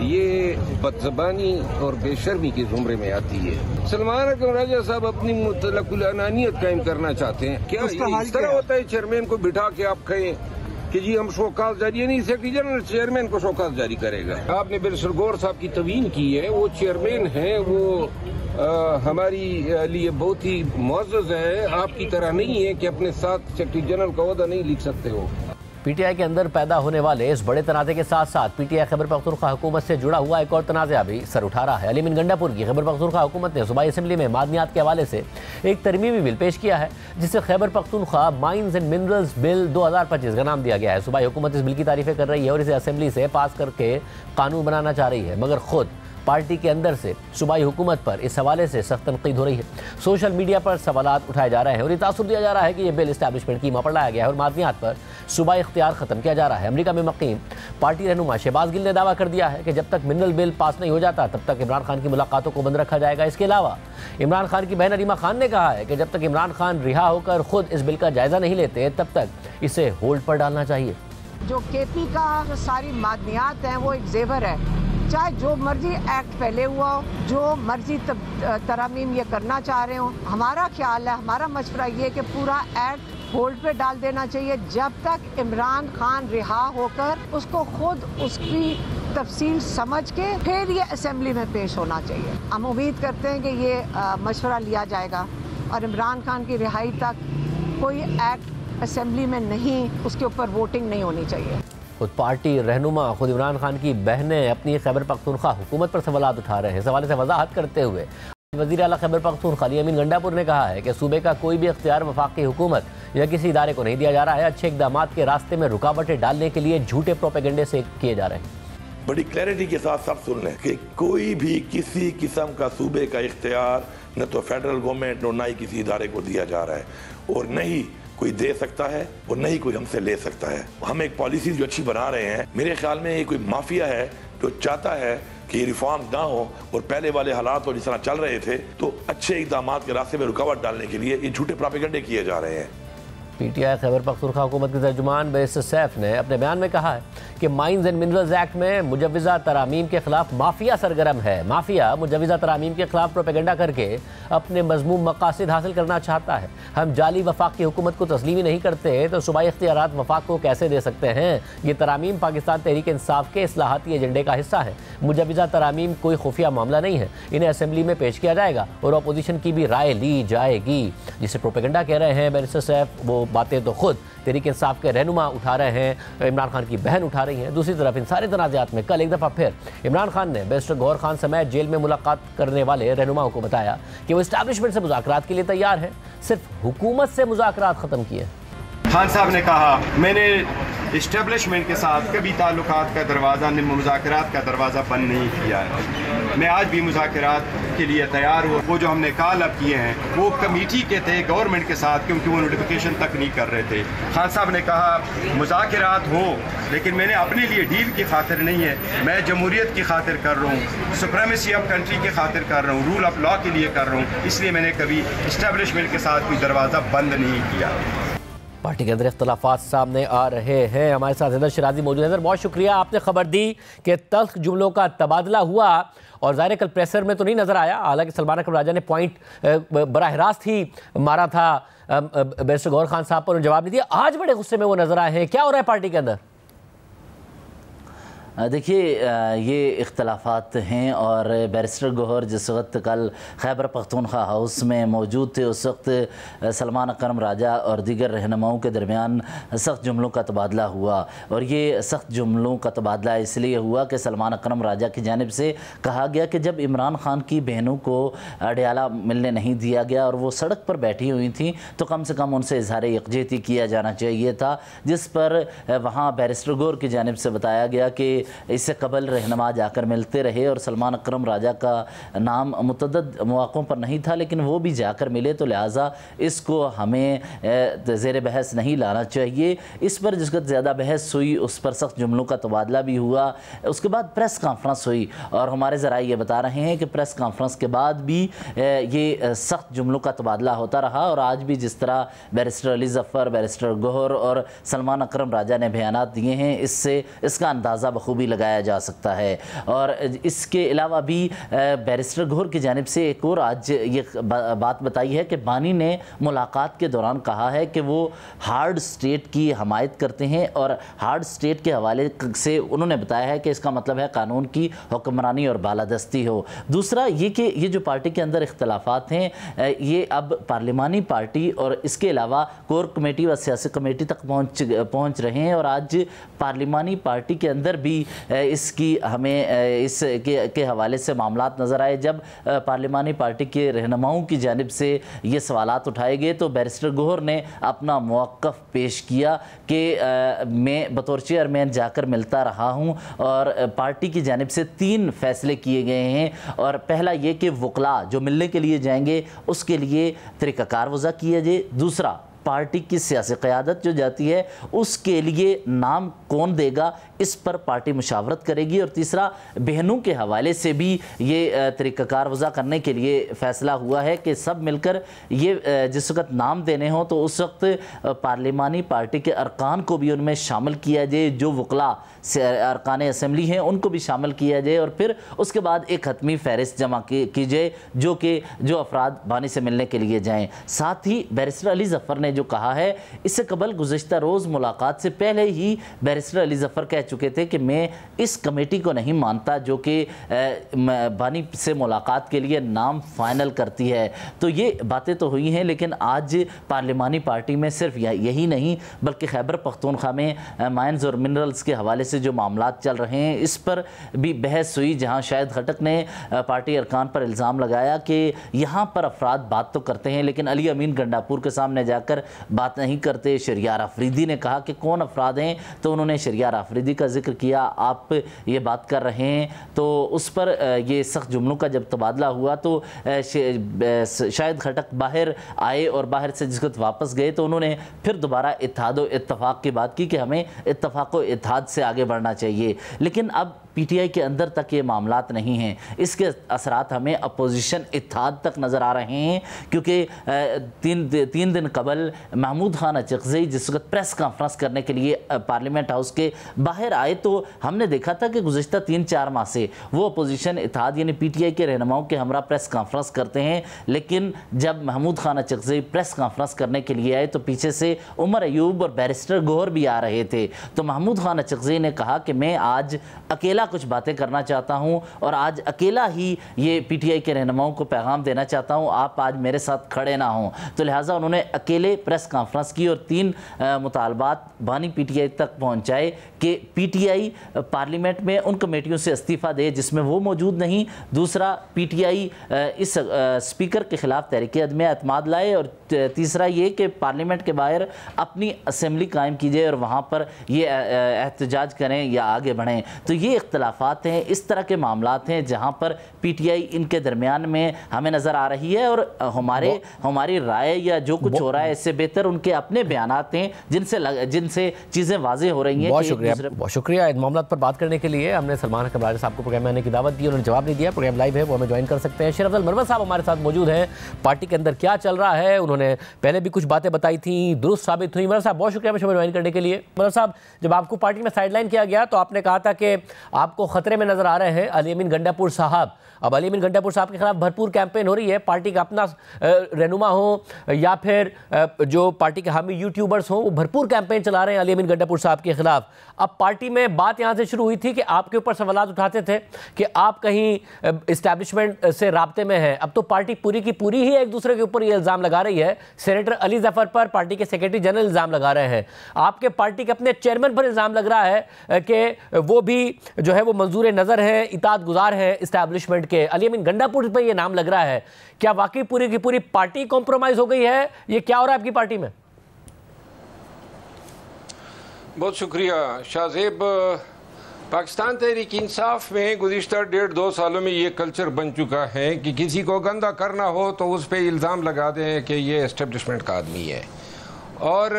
ये बदज़बानी और बेशर्मी के ज़ुमरे में आती है। सलमान अकरम राजा साहब अपनी मुतलकुल अनानियत कायम करना चाहते हैं। क्या इस तरह होता है चेयरमैन को बिठा के आप कहें कि जी हम शोकाज जारी, नहीं सेक्रेटरी जनरल चेयरमैन को शोकाज जारी करेगा। आपने बैरिस्टर गौहर साहब की तवीन की है, वो चेयरमैन हैं, वो हमारी लिए बहुत ही मुअज़्ज़ज़ है। आपकी तरह नहीं है कि अपने साथ सेक्रेटरी जनरल का ओहदा नहीं लिख सकते हो। पीटीआई के अंदर पैदा होने वाले इस बड़े तनाज़े के साथ साथ पीटीआई खैबर पख्तूनख्वा हुकूमत से जुड़ा हुआ एक और तनाज़ा भी सर उठा रहा है। अली मीन गंडापुर की खैबर पख्तूनख्वा हुकूमत ने सूबाई असम्बली में मादनियात के हवाले से एक तरमीमी बिल पेश किया है, जिसे Khyber Pakhtunkhwa mines and minerals bill 2025 का नाम दिया गया है। सूबाई हुकूमत इस बिल की तारीफें कर रही है और इसे असम्बली से पास करके कानून बनाना चाह रही है, मगर खुद पार्टी के अंदर से सूबाई हुकूमत पर इस हवाले से सख्त तनकीद हो रही है। सोशल मीडिया पर सवालात उठाए जा रहे हैं और ये तासुर दिया जा रहा है कि यह बिल इस्टेब्लिशमेंट की पर लाया गया है और मादनियात पर सूबाई इख्तियार ख़त्म किया जा रहा है। अमेरिका में मकीम पार्टी रहनुमा शहबाज गिल ने दावा कर दिया है कि जब तक मिनरल बिल पास नहीं हो जाता तब तक इमरान खान की मुलाकातों को बंद रखा जाएगा। इसके अलावा इमरान खान की बहन अलीमा खान ने कहा है कि जब तक इमरान खान रिहा होकर खुद इस बिल का जायज़ा नहीं लेते तब तक इसे होल्ड पर डालना चाहिए। जो KP का जो सारी मादनियात हैं वो एक जेवर है, चाहे जो मर्जी एक्ट पहले हुआ हो, जो मर्जी तरमीम ये करना चाह रहे हो। हमारा ख्याल है, हमारा मशवरा ये कि पूरा एक्ट होल्ड पे डाल देना चाहिए जब तक इमरान खान रिहा होकर उसको खुद उसकी तफसील समझ के फिर ये असेंबली में पेश होना चाहिए। हम उम्मीद करते हैं कि ये मशवरा लिया जाएगा और इमरान खान की रिहाई तक कोई एक्ट असेंबली में नहीं, उसके ऊपर वोटिंग नहीं होनी चाहिए। खुद पार्टी रहनुमा खुद इमरान खान की बहनें अपनी खैबर पख्तूनख्वा हुकूमत पर सवालात उठा रहे हैं। इस हवाले से वजाहत करते हुए वज़ीर आला खैबर पख्तूनख्वा अली अमीन गंडापुर ने कहा है कि सूबे का कोई भी इख्तियार वफाकी हुकूमत या किसी इदारे को नहीं दिया जा रहा है। अच्छे इक़दामात के रास्ते में रुकावटें डालने के लिए झूठे प्रोपेगेंडे से किए जा रहे हैं। बड़ी क्लैरिटी के साथ सब सुन लें कि कोई भी किसी किस्म का सूबे का इख्तियार न तो फेडरल गवर्नमेंट और न ही किसी इदारे को दिया जा रहा है और न ही कोई दे सकता है और न ही कोई हमसे ले सकता है। हम एक पॉलिसी जो अच्छी बना रहे हैं, मेरे ख्याल में ये कोई माफिया है जो चाहता है कि रिफॉर्म ना हो और पहले वाले हालात और जिस तरह चल रहे थे तो अच्छे इक़दामात के रास्ते में रुकावट डालने के लिए ये झूठे प्रोपेगेंडे किए जा रहे हैं। पीटीआई खैबर पख्तूनख्वा हुकूमत के तर्जुमान बैरिस्टर सैफ ने अपने बयान में कहा है कि माइंस एंड मिनरल्स एक्ट में मुजव्वज़ा तरामीम के खिलाफ माफिया सरगर्म है। माफिया मुजव्वज़ा तरामीम के खिलाफ प्रोपेगेंडा करके अपने मज़मूम मकासद हासिल करना चाहता है। हम जाली वफाक की हुकूमत को तस्लीम ही नहीं करते तो सूबाई इख्तियारात वफाक को कैसे दे सकते हैं। ये तरामीम पाकिस्तान तहरीक इंसाफ के इस्लाहाती एजेंडे का हिस्सा है। मुजव्वज़ा तरामीम कोई खुफिया मामला नहीं है, इन्हें असेंबली में पेश किया जाएगा और अपोजिशन की भी राय ली जाएगी। जिसे प्रोपेगेंडा कह रहे हैं बैरिस्टर सैफ, वो बातें तो खुद तहरीक इंसाफ के रहनुमा उठा रहे हैं, इमरान खान की बहन उठा रही हैं। दूसरी तरफ इन सारे तनाज़ात में कल एक दफ़ा फिर इमरान खान ने बैरिस्टर गौहर खान समेत जेल में मुलाकात करने वाले रहनुमाओं को बताया कि वो इस्टेब्लिशमेंट से मुज़ाकरात के लिए तैयार है, सिर्फ हुकूमत से मुज़ाकरात ख़त्म किए। खान साहब ने कहा मैंने इस्टेब्लिशमेंट के साथ कभी ताल्लुकात का दरवाज़ा, मुज़ाकरात का दरवाज़ा बंद नहीं किया है। मैं आज भी मुज़ाकरात के लिए तैयार हूँ। वो जो हमने कॉल अप किए हैं वो कमेटी के थे गवर्नमेंट के साथ, क्योंकि वो नोटिफिकेशन तक नहीं कर रहे थे। खान साहब ने कहा मुज़ाकरात हो, लेकिन मैंने अपने लिए डील की खातिर नहीं है, मैं जमहूरियत की खातिर कर रहा हूँ, सुप्रीमेसी ऑफ कंट्री की खातिर कर रहा हूँ, रूल ऑफ लॉ के लिए कर रहा हूँ। इसलिए मैंने कभी इस्टेब्लिशमेंट के साथ कोई दरवाज़ा बंद नहीं किया। पार्टी के अंदर इख्तलाफात सामने आ रहे हैं। हमारे साथ हैदर शराजी मौजूद है। बहुत शुक्रिया, आपने खबर दी कि तल्ख जुमलों का तबादला हुआ और ज़ाहिर कल प्रेसर में तो नहीं नज़र आया, हालांकि सलमान अकरम राजा ने पॉइंट बराह रास्त ही मारा था बैरिस्टर गौहर खान साहब पर, उन्होंने जवाब नहीं दिया। आज बड़े गुस्से में वो नज़र आए हैं, क्या हो रहा है पार्टी के अंदर? देखिए ये इख्तलाफात हैं और बैरिस्टर गौहर जिस वक्त कल खैबर पख्तूनख्वा हाउस में मौजूद थे उस वक्त सलमान अकरम राजा और दीगर रहनुमाओं के दरमियान सख्त जुमलों का तबादला हुआ। और ये सख्त जुमलों का तबादला इसलिए हुआ कि सलमान अकरम राजा की जानिब से कहा गया कि जब इमरान खान की बहनों को अडयाला मिलने नहीं दिया गया और वो सड़क पर बैठी हुई थी तो कम से कम उनसे इजहार यकजहती किया जाना चाहिए था, जिस पर वहाँ बैरिस्टर गौहर की जानिब से बताया गया कि इससे कबल रहनुमा जाकर मिलते रहे और सलमान अकरम राजा का नाम मुतअद्दिद मौक़ों पर नहीं था, लेकिन वो भी जाकर मिले, तो लिहाजा इसको हमें ज़ेर बहस नहीं लाना चाहिए। इस पर जिस वक्त ज़्यादा बहस हुई उस पर सख्त जुमलों का तबादला भी हुआ। उसके बाद प्रेस कॉन्फ्रेंस हुई और हमारे ज़राए ये बता रहे हैं कि प्रेस कॉन्फ्रेंस के बाद भी ये सख्त जुमलों का तबादला होता रहा और आज भी जिस तरह बैरिस्टर अली ज़फ़र, बैरिस्टर गौहर और सलमान अकरम राजा ने बयानात दिए हैं, इससे इसका अंदाज़ा बखूबी लगाया जा सकता है। और इसके अलावा भी बैरिस्टर गौहर की जानिब से एक और आज ये बात बताई है कि बानी ने मुलाकात के दौरान कहा है कि वो हार्ड स्टेट की हमायत करते हैं और हार्ड स्टेट के हवाले से उन्होंने बताया है कि इसका मतलब है कानून की हुक्मरानी और बालादस्ती हो। दूसरा ये कि ये जो पार्टी के अंदर इख्तलाफात हैं ये अब पार्लिमानी पार्टी और इसके अलावा कोर कमेटी व सियासी कमेटी तक पहुँच रहे हैं और आज पार्लिमानी पार्टी के अंदर भी इसकी हमें इस के हवाले से मामलात नज़र आए। जब पार्लिमानी पार्टी के रहनुमाओं की जानिब से ये सवालात उठाए गए तो बैरिस्टर गौहर ने अपना मौक़िफ़ पेश किया कि मैं बतौर चेयरमैन जाकर मिलता रहा हूँ और पार्टी की जानिब से 3 फैसले किए गए हैं। और पहला ये कि वकला जो मिलने के लिए जाएंगे उसके लिए तरीक़ाकार वज़ा किया जाए। दूसरा, पार्टी की सियासी क़यादत जो जाती है उसके लिए नाम कौन देगा इस पर पार्टी मुशावरत करेगी। और तीसरा, बहनों के हवाले से भी ये तरीक़ाकार वज़ा करने के लिए फ़ैसला हुआ है कि सब मिलकर ये जिस वक्त नाम देने हों तो उस वक्त पार्लिमानी पार्टी के अरकान को भी उनमें शामिल किया जाए, जो वकला अरकान असम्बली हैं उनको भी शामिल किया जाए और फिर उसके बाद एक हतमी फ़हरिस्त जमा की जाए जो अफराद बानी से मिलने के लिए जाएँ। साथ ही बैरिस्टर अली ज़फ़र ने जो कहा है, इससे कबल गुज़िश्ता रोज़ मुलाकात से पहले ही बैरिस्टर अली ज़फ़र कह चुके थे कि मैं इस कमेटी को नहीं मानता जो कि बानी से मुलाकात के लिए नाम फाइनल करती है। तो ये बातें तो हुई हैं, लेकिन आज पार्लिमानी पार्टी में सिर्फ यही नहीं बल्कि खैबर पख्तूनख्वा में माइंस और मिनरल्स के हवाले से जो मामलात चल रहे हैं इस पर भी बहस हुई, जहाँ शाहिद खटक ने पार्टी अरकान पर इल्ज़ाम लगाया कि यहाँ पर अफराद बात तो करते हैं लेकिन अली अमीन गंडापुर के सामने जाकर बात नहीं करते। शहरियार अफरीदी ने कहा कि कौन अफराद हैं, तो उन्होंने शहरियार अफरीदी का जिक्र किया। आप ये बात कर रहे हैं तो उस पर ये सख्त जुमलों का जब तबादला हुआ तो शाहिद खटक बाहर आए और बाहर से जिस वक्त वापस गए तो उन्होंने फिर दोबारा इत्तेहाद और इत्तफाक की बात की कि हमें इत्तफाक और इत्तेहाद से आगे बढ़ना चाहिए। लेकिन अब पीटीआई के अंदर तक ये मामलात नहीं हैं, इसके असरात हमें अपोजिशन इत्तेहाद तक नज़र आ रहे हैं। क्योंकि तीन दिन कबल महमूद खान अचकज़ई जिस वक्त प्रेस कॉन्फ्रेंस करने के लिए पार्लियामेंट हाउस के बाहर आए तो हमने देखा था कि गुज़िश्ता 3-4 माह से वो अपोजिशन इत्तेहाद यानी पीटीआई के रहनुमाओं के हमरा प्रेस कॉन्फ्रेंस करते हैं। लेकिन जब महमूद खान अचकज़ई प्रेस कॉन्फ्रेंस करने के लिए आए तो पीछे से उमर अयूब और बैरिस्टर गौहर भी आ रहे थे। तो महमूद खान अचकज़ई ने कहा कि मैं आज अकेला कुछ बातें करना चाहता हूं और आज अकेला ही ये पीटीआई के रहनुमाओं को पैगाम देना चाहता हूं, आप आज मेरे साथ खड़े ना हों। तो लिहाजा उन्होंने अकेले प्रेस कॉन्फ्रेंस की और 3 मुतालबात बानी पीटीआई तक पहुंचाए कि पीटीआई पार्लियामेंट में उन कमेटियों से इस्तीफ़ा दे जिसमें वो मौजूद नहीं। दूसरा, पीटीआई इस स्पीकर के खिलाफ तहरीक अदम एतमाद लाए और तीसरा ये कि पार्लियामेंट के बाहर अपनी असेंबली कायम की जाए और वहाँ पर ये एहतजाज करें या आगे बढ़ें। तो ये इख्तलाफात हैं, इस तरह के मामलात हैं जहाँ पर पीटीआई इनके दरमियान में हमें नज़र आ रही है और हमारी राय या जो कुछ हो रहा है इससे बेहतर उनके अपने बयानात हैं जिनसे चीज़ें वाज़ेह हो रही हैं। बहुत शुक्रिया इन मामलों पर बात करने के लिए। हमने सलमान अकरम राजा साहब को प्रोग्राम में आने की दावत दी, उन्होंने जवाब नहीं दिया। प्रोग्राम लाइव है, वो हमें ज्वाइन कर सकते हैं। शेर अफजल मरवत साहब हमारे साथ मौजूद हैं। पार्टी के अंदर क्या चल रहा है, उन्होंने पहले भी कुछ बातें बताई थी, दुरुस्त साबित हुई। मरवत साहब बहुत शुक्रिया हमें ज्वाइन करने के लिए। मरवत साहब, जब आपको पार्टी में साइडलाइन किया गया तो आपने कहा था कि आपको खतरे में नजर आ रहे हैं अली अमीन गंडापुर साहब। अब अली अमीन गंडापुर साहब के खिलाफ भरपूर कैंपेन हो रही है, पार्टी का अपना रहनुमा हो या फिर जो पार्टी के हामी यूट्यूबर्स हों, वो भरपूर कैंपेन चला रहे हैं अली अमीन गंडापुर साहब के खिलाफ। अब पार्टी में बात यहाँ से शुरू हुई थी कि आपके ऊपर सवालात उठाते थे कि आप कहीं इस्टेब्लिशमेंट से राब्ते में हैं। अब तो पार्टी पूरी की पूरी ही एक दूसरे के ऊपर ये इल्ज़ाम लगा रही है। सेनेटर अली जफर पर पार्टी के सेक्रेटरी जनरल इल्ज़ाम लगा रहे हैं, आपके पार्टी के अपने चेयरमैन पर इल्ज़ाम लग रहा है कि वो भी जो है वो मंजूर नज़र है, इताअत गुजार है इस्टेब्लिशमेंट के। अली अमीन गंडापुर पर ये नाम लग रहा है, क्या वाकई पूरी की पूरी पार्टी कॉम्प्रोमाइज हो गई है? ये क्या हो रहा है आपकी पार्टी में? बहुत शुक्रिया शाहजेब। पाकिस्तान तहरीक इंसाफ में गुज़िश्ता 1.5-2 सालों में ये कल्चर बन चुका है कि किसी को गंदा करना हो तो उस पर इल्ज़ाम लगा दें कि ये एस्टेब्लिशमेंट का आदमी है। और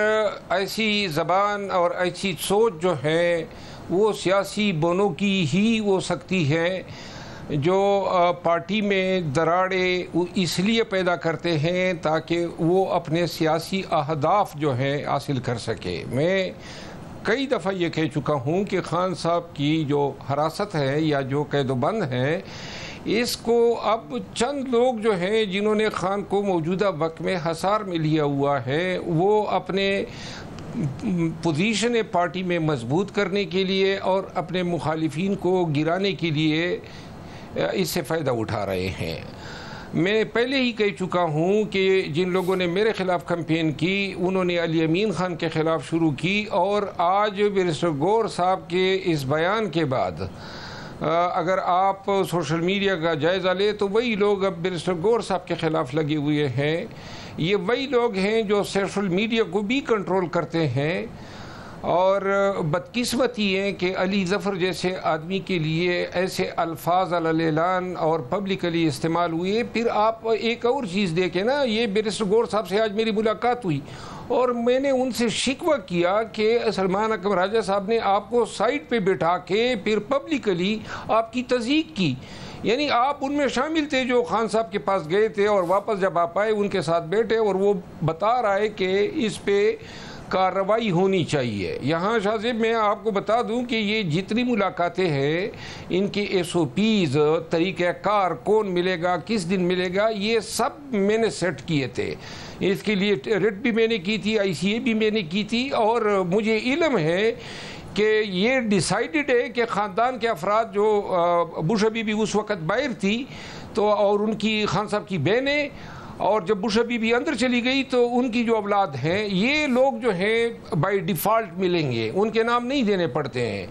ऐसी ज़बान और ऐसी सोच जो है वो सियासी बोनों की ही हो सकती है जो पार्टी में दरारें इसलिए पैदा करते हैं ताकि वो अपने सियासी अहदाफ जो है हासिल कर सके। मैं कई दफ़ा ये कह चुका हूँ कि खान साहब की जो हिरासत है या जो कैदोबंद है, इसको अब चंद लोग जो हैं जिन्होंने खान को मौजूदा वक्त में हसार में लिया हुआ है, वो अपने पोजीशन पार्टी में मजबूत करने के लिए और अपने मुखालिफिन को गिराने के लिए इससे फ़ायदा उठा रहे हैं। मैं पहले ही कह चुका हूँ कि जिन लोगों ने मेरे ख़िलाफ़ कैंपेन की उन्होंने अली अमीन ख़ान के ख़िलाफ़ शुरू की और आज बैरिस्टर गौहर साहब के इस बयान के बाद अगर आप सोशल मीडिया का जायज़ा ले तो वही लोग अब बैरिस्टर गौहर साहब के ख़िलाफ़ लगे हुए हैं। ये वही लोग हैं जो सोशल मीडिया को भी कंट्रोल करते हैं। और बदकिस्मती है कि अली ज़फ़र जैसे आदमी के लिए ऐसे अल्फाज अल-ऐलान और पब्लिकली इस्तेमाल हुए। फिर आप एक और चीज़ देखें ना, ये बैरिस्टर गौहर साहब से आज मेरी मुलाकात हुई और मैंने उनसे शिकवा किया कि सलमान अकरम राजा साहब ने आपको साइड पे बैठा के फिर पब्लिकली आपकी तज़ीक़ की, यानी आप उनमें शामिल थे जो खान साहब के पास गए थे और वापस जब आप आए उनके साथ बैठे और वो बता रहा है कि इस पे कार्रवाई होनी चाहिए। यहाँ शाहजेब मैं आपको बता दूं कि ये जितनी मुलाकातें हैं इनके SOPs, तरीक़ाकार, कौन मिलेगा, किस दिन मिलेगा, ये सब मैंने सेट किए थे। इसके लिए रिट भी मैंने की थी, ICA भी मैंने की थी और मुझे इल्म है कि ये डिसाइडेड है कि ख़ानदान के अफराद जो बुश बीबी उस वक़्त बाहर थी तो और उनकी खान साहब की बहनें और जब बुश बीबी अंदर चली गई तो उनकी जो औलाद हैं ये लोग जो हैं बाय डिफ़ॉल्ट मिलेंगे, उनके नाम नहीं देने पड़ते हैं।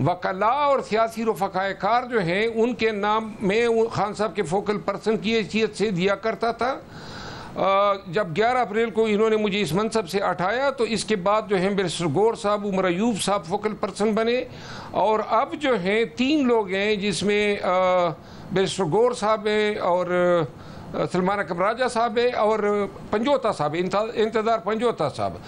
वकला और सियासी रफ़ाकार जो हैं उनके नाम में खान साहब के फोकल पर्सन की हैसियत से दिया करता था जब 11 अप्रैल को इन्होंने मुझे इस मनसब से हटाया तो इसके बाद जो है बैरिस्टर गौर साहब, उमर अयूब साहब फोकल पर्सन बने और अब जो हैं 3 लोग हैं जिसमें बैरिस्टर गौर साहब हैं और सलमान अकरम राजा साहब है और पंजोता साहब, इंतज़ार पंजोता साहब।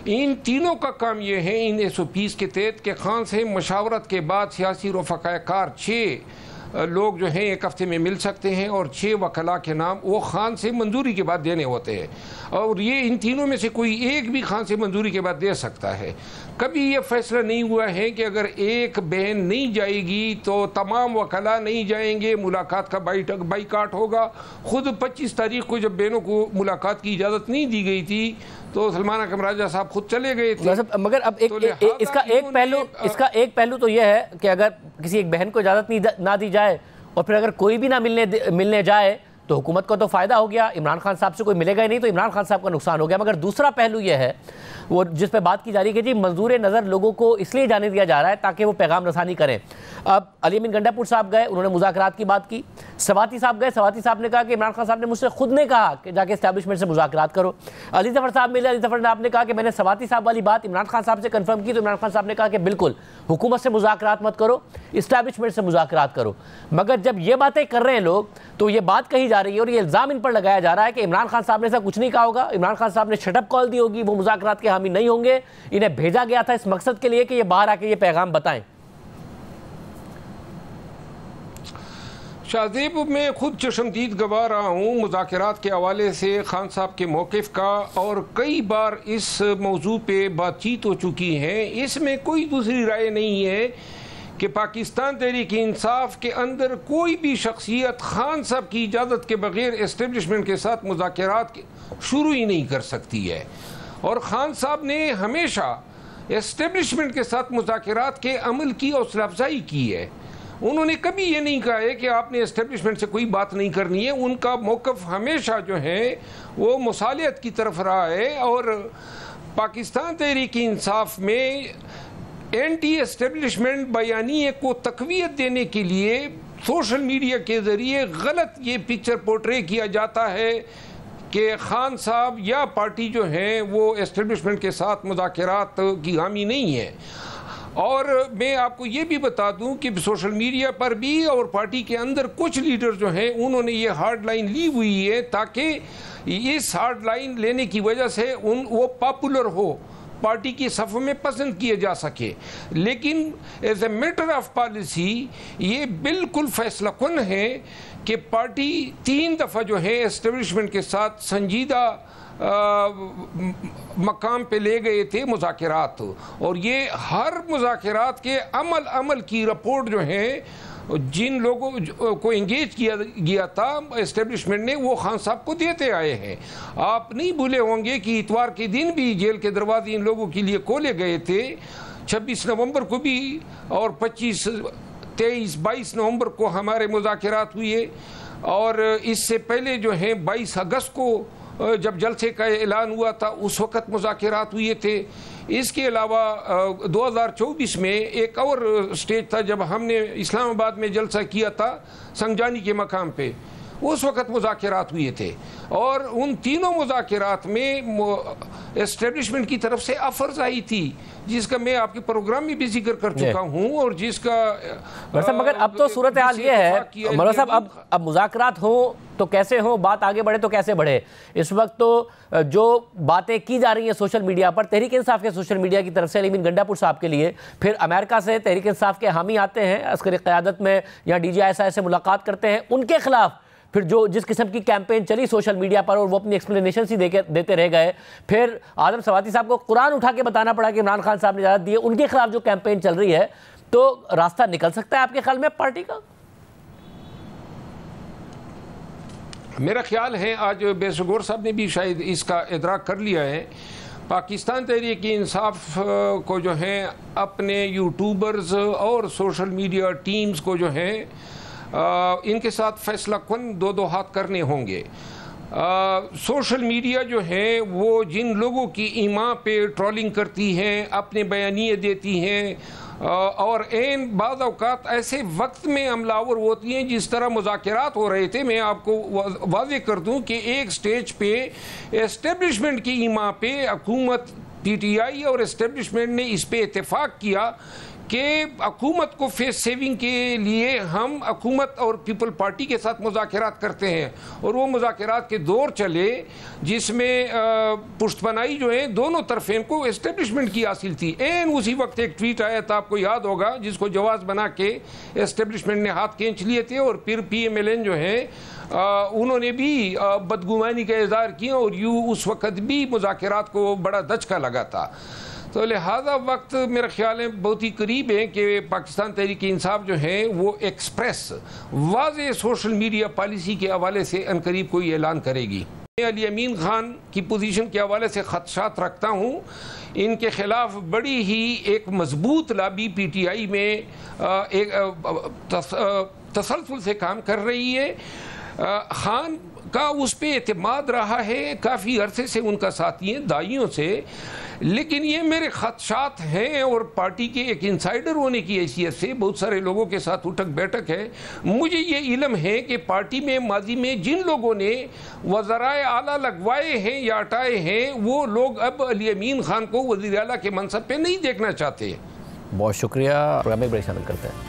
इन तीनों का काम ये है इन SOPs के तहत कि खान से मशावरत के बाद सियासी रफ़ाकार 6 लोग जो हैं 1 हफ्ते में मिल सकते हैं और 6 वकला के नाम वो खान से मंजूरी के बाद देने होते हैं और ये इन तीनों में से कोई एक भी खान से मंजूरी के बाद दे सकता है। कभी ये फैसला नहीं हुआ है कि अगर एक बहन नहीं जाएगी तो तमाम वकला नहीं जाएंगे, मुलाकात का बाइकाट होगा। खुद 25 तारीख को जब बहनों को मुलाकात की इजाज़त नहीं दी गई थी तो सलमान अकरम राजा साहब खुद चले गए थे। मगर अब इसका एक पहलू तो यह है कि अगर किसी एक बहन को इजाज़त ना दी जाए और फिर अगर कोई भी ना मिलने जाए तो हुकूमत को तो फ़ायदा हो गया, इमरान खान साहब से कोई मिलेगा ही नहीं तो इमरान खान साहब का नुकसान हो गया। मगर दूसरा पहलू यह है वो जिस पे बात की जा रही है कि जी मंजूर नज़र लोगों को इसलिए जाने दिया जा रहा है ताकि वो पैगाम रसानी करें। अब अली अमीन गंडापुर साहब गए, उन्होंने मुज़ाकरात की बात की। सवाती साहब गए, सवाती साहब ने कहा कि इमरान खान साहब ने मुझसे खुद ने कहा कि जाके इस्टेब्लिशमेंट से मुज़ाकरात करो। अली ज़फ़र साहब मिले, अली ज़फ़र आपने कहा कि मैंने सवाती साहब वाली बात इमरान खान साहब से कन्फर्म की तो इमरान खान साहब ने कहा कि बिल्कुल हुकूमत से मुज़ाकरात मत करो, इस्टेब्लिशमेंट से मुज़ाकरात करो। मगर जब ये बातें कर रहे हैं लोग तो ये बात कही जा रही है और ये इल्ज़ाम इन पर लगाया जा रहा है कि इमरान खान साहब ने ऐसा कुछ नहीं कहा होगा, इमरान खान साहब ने शटअप कॉल दी होगी, वो मुज़ाकरात के हामी नहीं होंगे, इन्हें भेजा गया था इस मकसद के लिए कि ये बाहर आके ये पैगाम बताएं। शाहजेब मैं खुद चशमदीद गवाह रहा हूँ मुज़ाकरात के हवाले से खान साहब के मौक़िफ़ का और कई बार इस मौजू पे बातचीत हो चुकी है। इसमें कोई दूसरी राय नहीं है कि पाकिस्तान तहरीक इंसाफ के अंदर कोई भी शख्सियत खान साहब की इजाज़त के बग़ैर इस्टेब्लिशमेंट के साथ मुज़ाकरात शुरू ही नहीं कर सकती है और ख़ान साहब ने हमेशा इस्टेब्लिशमेंट के साथ मुज़ाकरात के अमल की हौसला अफजाई की है। उन्होंने कभी ये नहीं कहा है कि आपने इस्टेब्लिशमेंट से कोई बात नहीं करनी है। उनका मौक़िफ़ हमेशा जो है वो मुसालियत की तरफ रहा है और पाकिस्तान तहरीक इंसाफ में एंटी एस्टेब्लिशमेंट बयानिए को तक़वियत देने के लिए सोशल मीडिया के ज़रिए गलत ये पिक्चर पोर्ट्रे किया जाता है कि खान साहब या पार्टी जो है वो एस्टेब्लिशमेंट के साथ मुज़ाकरात की हामी नहीं है। और मैं आपको ये भी बता दूं कि सोशल मीडिया पर भी और पार्टी के अंदर कुछ लीडर जो हैं उन्होंने ये हार्ड लाइन ली हुई है ताकि इस हार्ड लाइन लेने की वजह से वो पॉपुलर हो, पार्टी की सफ़ में पसंद किए जा सके। लेकिन as a matter of policy ये बिल्कुल फैसला कुन है कि पार्टी 3 दफ़ा जो है एस्टेब्लिशमेंट के साथ संजीदा मकाम पे ले गए थे मुज़ाकरात और ये हर मुज़ाकरात के अमल की रिपोर्ट जो है जिन लोगों को इंगेज किया गया था एस्टेब्लिशमेंट ने वो खान साहब को देते आए हैं। आप नहीं भूले होंगे कि इतवार के दिन भी जेल के दरवाजे इन लोगों के लिए खोले गए थे। 26 नवंबर को भी और 25, 23, 22 नवंबर को हमारे मुज़ाकरात हुए और इससे पहले जो है 22 अगस्त को जब जलसे का ऐलान हुआ था उस वक़्त मुज़ाकरात हुए थे। इसके अलावा 2024 में एक और स्टेज था जब हमने इस्लामाबाद में जलसा किया था संगजानी के मकाम पे, उस वक़्त मुज़ाकरात हुए थे और उन तीनों मुज़ाकरात में एस्टेब्लिशमेंट की तरफ से ऑफर्स आई थी जिसका मैं आपके प्रोग्राम में भी जिक्र कर चुका हूँ और जिसका मगर अब तो सूरत हाल ये है मौलाना साहब, अब मुज़ाकरात हो तो कैसे हो, बात आगे बढ़े तो कैसे बढ़े। इस वक्त तो जो बातें की जा रही हैं सोशल मीडिया पर तहरीक इंसाफ के सोशल मीडिया की तरफ से अली अमीन गंडापुर साहब के लिए, फिर अमेरिका से तहरीक इंसाफ के हामी आते हैं अस्करी क़यादत में या DGISI से मुलाकात करते हैं, उनके खिलाफ फिर जो जिस किस्म की कैंपेन चली सोशल मीडिया पर और वो अपनी एक्सप्लेनेशन ही देते रह गए, फिर आदम सवाती साहब को कुरान उठा के बताना पड़ा कि इमरान खान साहब ने इजाज़त दी है, उनके खिलाफ जो कैंपेन चल रही है, तो रास्ता निकल सकता है आपके ख्याल में पार्टी का? मेरा ख्याल है आज बैरिस्टर गौर साहब ने भी शायद इसका इदराक कर लिया है। पाकिस्तान तहरीक इंसाफ को जो है अपने यूट्यूबर्स और सोशल मीडिया टीम्स को जो है इनके साथ फैसला कुन दो हाथ करने होंगे। सोशल मीडिया जो है वो जिन लोगों की ईमा पे ट्रोलिंग करती हैं, अपने बयानिए देती हैं, और एन बाद औकात ऐसे वक्त में हमलावर होती हैं जिस तरह मुज़ाकरात हो रहे थे। मैं आपको वाज़ेह कर दूं कि एक स्टेज पे एस्टेब्लिशमेंट की ईमा पे हुकूमत PTI और एस्टेब्लिशमेंट ने इस पे इत्तेफाक किया कि हुकूमत को फेस सेविंग के लिए हम हुकूमत और पीपल पार्टी के साथ मुज़ाकरात करते हैं, और वो मुज़ाकरात के दौर चले जिसमें पुष्टपनाई जो है दोनों तरफें को एस्टेब्लिशमेंट की हासिल थी। एन उसी वक्त एक ट्वीट आया था, आपको याद होगा, जिसको जवाब बना के एस्टेब्लिशमेंट ने हाथ खींच लिए थे, और फिर PMLN जो है उन्होंने भी बदगुमानी का इज़हार किया, और उस वक्त भी मुज़ाकरात को बड़ा दचका लगा था। तो लिहाजा वक्त मेरा ख्याल है बहुत ही करीब है कि पाकिस्तान तहरीक इंसाफ जो है वो एक्सप्रेस वाज़ेह सोशल मीडिया पॉलिसी के हवाले से अनकरीब कोई ऐलान करेगी। मैं अली अमीन खान की पोजीशन के हवाले से खदशात रखता हूँ। इनके खिलाफ बड़ी ही एक मजबूत लॉबी PTI में एक तसलसल से काम कर रही है। खान का उस पर एतमाद रहा है, काफ़ी अरसे से उनका साथी है, दाइयों से, लेकिन ये मेरे खदशात हैं, और पार्टी के एक इंसाइडर होने की हैसियत से बहुत सारे लोगों के साथ उठक बैठक है। मुझे ये इल्म है कि पार्टी में माजी में जिन लोगों ने वज़राए आला लगवाए हैं या हटाए हैं, वो लोग अब अली अमीन खान को वज़ीर आला के मनसब पे नहीं देखना चाहते। बहुत शुक्रिया। प्रोग्राम में ब्रेक शामिल करते हैं।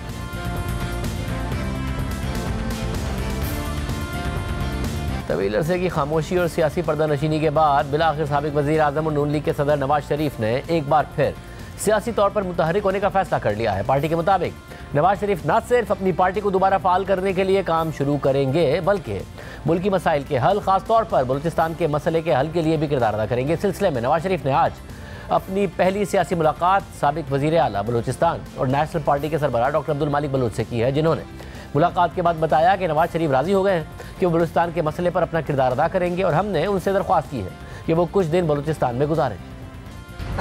तवील अरसे की खामोशी और सियासी पर्दानशीनी के बाद बिलाखिर साबिक वज़ीर आज़म और नून लीग के सदर नवाज शरीफ ने एक बार फिर सियासी तौर पर मुतहरिक होने का फैसला कर लिया है। पार्टी के मुताबिक नवाज शरीफ न सिर्फ अपनी पार्टी को दोबारा फाल करने के लिए काम शुरू करेंगे, बल्कि मुल्की मसाइल के हल, खास तौर पर बलूचिस्तान के मसले के हल के लिए भी किरदार अदा करेंगे। इस सिलसिले में नवाज शरीफ ने आज अपनी पहली सियासी मुलाकात साबिक वज़ीर आला बलूचिस्तान और नेशनल पार्टी के सरबराह डॉक्टर अब्दुल मालिक बलूच से की है, जिन्होंने मुलाकात के बाद बताया कि नवाज शरीफ राज़ी हो गए हैं कि वो बलूचिस्तान के मसले पर अपना किरदार अदा करेंगे, और हमने उनसे दरख्वास्त की है कि वो कुछ दिन बलूचिस्तान में गुजारें।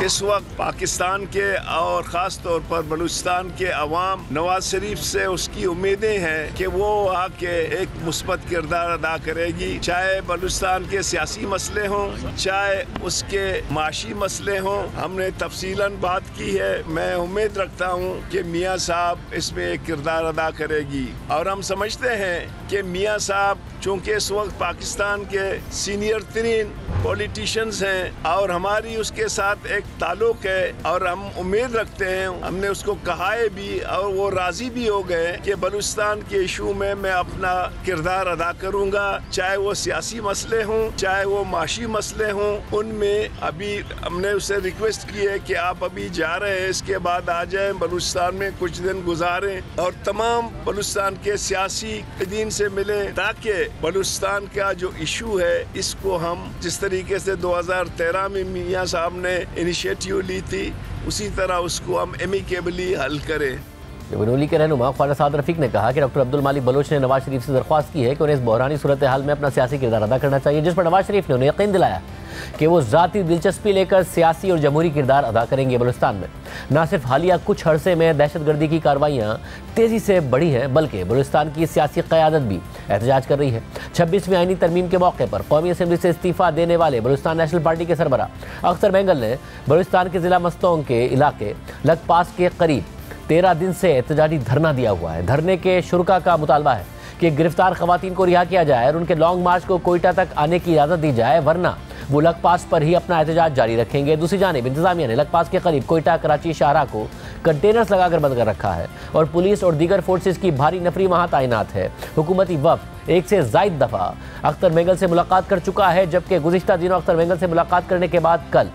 इस वक्त पाकिस्तान के और ख़ास तौर पर बलूचिस्तान के अवाम नवाज शरीफ से उसकी उम्मीदें हैं कि वो आके एक मुस्बत किरदार अदा करेगी, चाहे बलूचिस्तान के सियासी मसले हों, चाहे उसके माशी मसले हों। हमने तफसीलन बात की है। मैं उम्मीद रखता हूँ कि मियाँ साहब इसमें एक किरदार अदा करेगी, और हम समझते हैं कि मियाँ साहब चूँकि इस वक्त पाकिस्तान के सीनियर तरीन पॉलिटिशियंस हैं और हमारी उसके साथ एक ताल्लुक है, और हम उम्मीद रखते हैं, हमने उसको कहा है भी और वो राज़ी भी हो गए कि बलूचिस्तान के इशू में मैं अपना किरदार अदा करूँगा, चाहे वो सियासी मसले हों, चाहे वो माशी मसले हों। उनमें अभी हमने उससे रिक्वेस्ट की है कि आप अभी जा रहे हैं, इसके बाद आ जाएं, बलूचिस्तान में कुछ दिन गुजारें और तमाम बलूचिस्तान के सियासी दीन से मिलें, ताकि बलूचिस्तान का जो इशू है इसको हम जिस तरीके से 2013 में मियाँ साहब ने इनिशिएटिव ली थी, उसी तरह उसको हम एमिकेबली हल करें। नून लीग के रहनुमा ख्वाजा साद रफीक ने कहा कि डॉक्टर अब्दुल मालिक बलोच ने नवाज शरीफ से दरख्वास्त की है कि उन्हें इस बहरानी सूरत हाल में अपना सियासी किरदार अदा करना चाहिए, जिस पर नवाज शरीफ ने उन्हें यकीन दिलाया कि वो ज़ाती दिलचस्पी लेकर सियासी और जमहूरी किरदार अदा करेंगे। बलूचिस्तान में न सिर्फ हालिया कुछ अरसे में दहशतगर्दी की कार्रवाइयाँ तेज़ी से बढ़ी हैं, बल्कि बलूचिस्तान की सियासी क़यादत भी एहतजाज कर रही है। 26वीं आईनी तरमीम के मौके पर कौमी असम्बली से इस्तीफ़ा देने वाले बलूचिस्तान नेशनल पार्टी के सरबराह अख्तर बेंगल ने बलूचिस्तान के ज़िला मस्तोंग के इलाके लगपास के करीब 13 दिन से एहतजाजी धरना दिया हुआ है। धरने के शुरका का मुतालबा है कि गिरफ्तार खवातीन को रिहा किया जाए और उनके लॉन्ग मार्च को कोयटा तक आने की इजाज़त दी जाए, वरना वो लगपास पर ही अपना एहतजाज जारी रखेंगे। दूसरी जानिब इंतजामिया ने लगपास के करीब कोयटा कराची शाहराह को कंटेनर्स लगाकर बंद कर रखा है और पुलिस और दीगर फोर्सेस की भारी नफरी वहाँ तैनात है। हुकूमती वफ़द एक से ज़ायद दफ़ा अख्तर बेंगल से मुलाकात कर चुका है, जबकि गुज़िश्ता दिनों अख्तर बेंगल से मुलाकात करने के बाद कल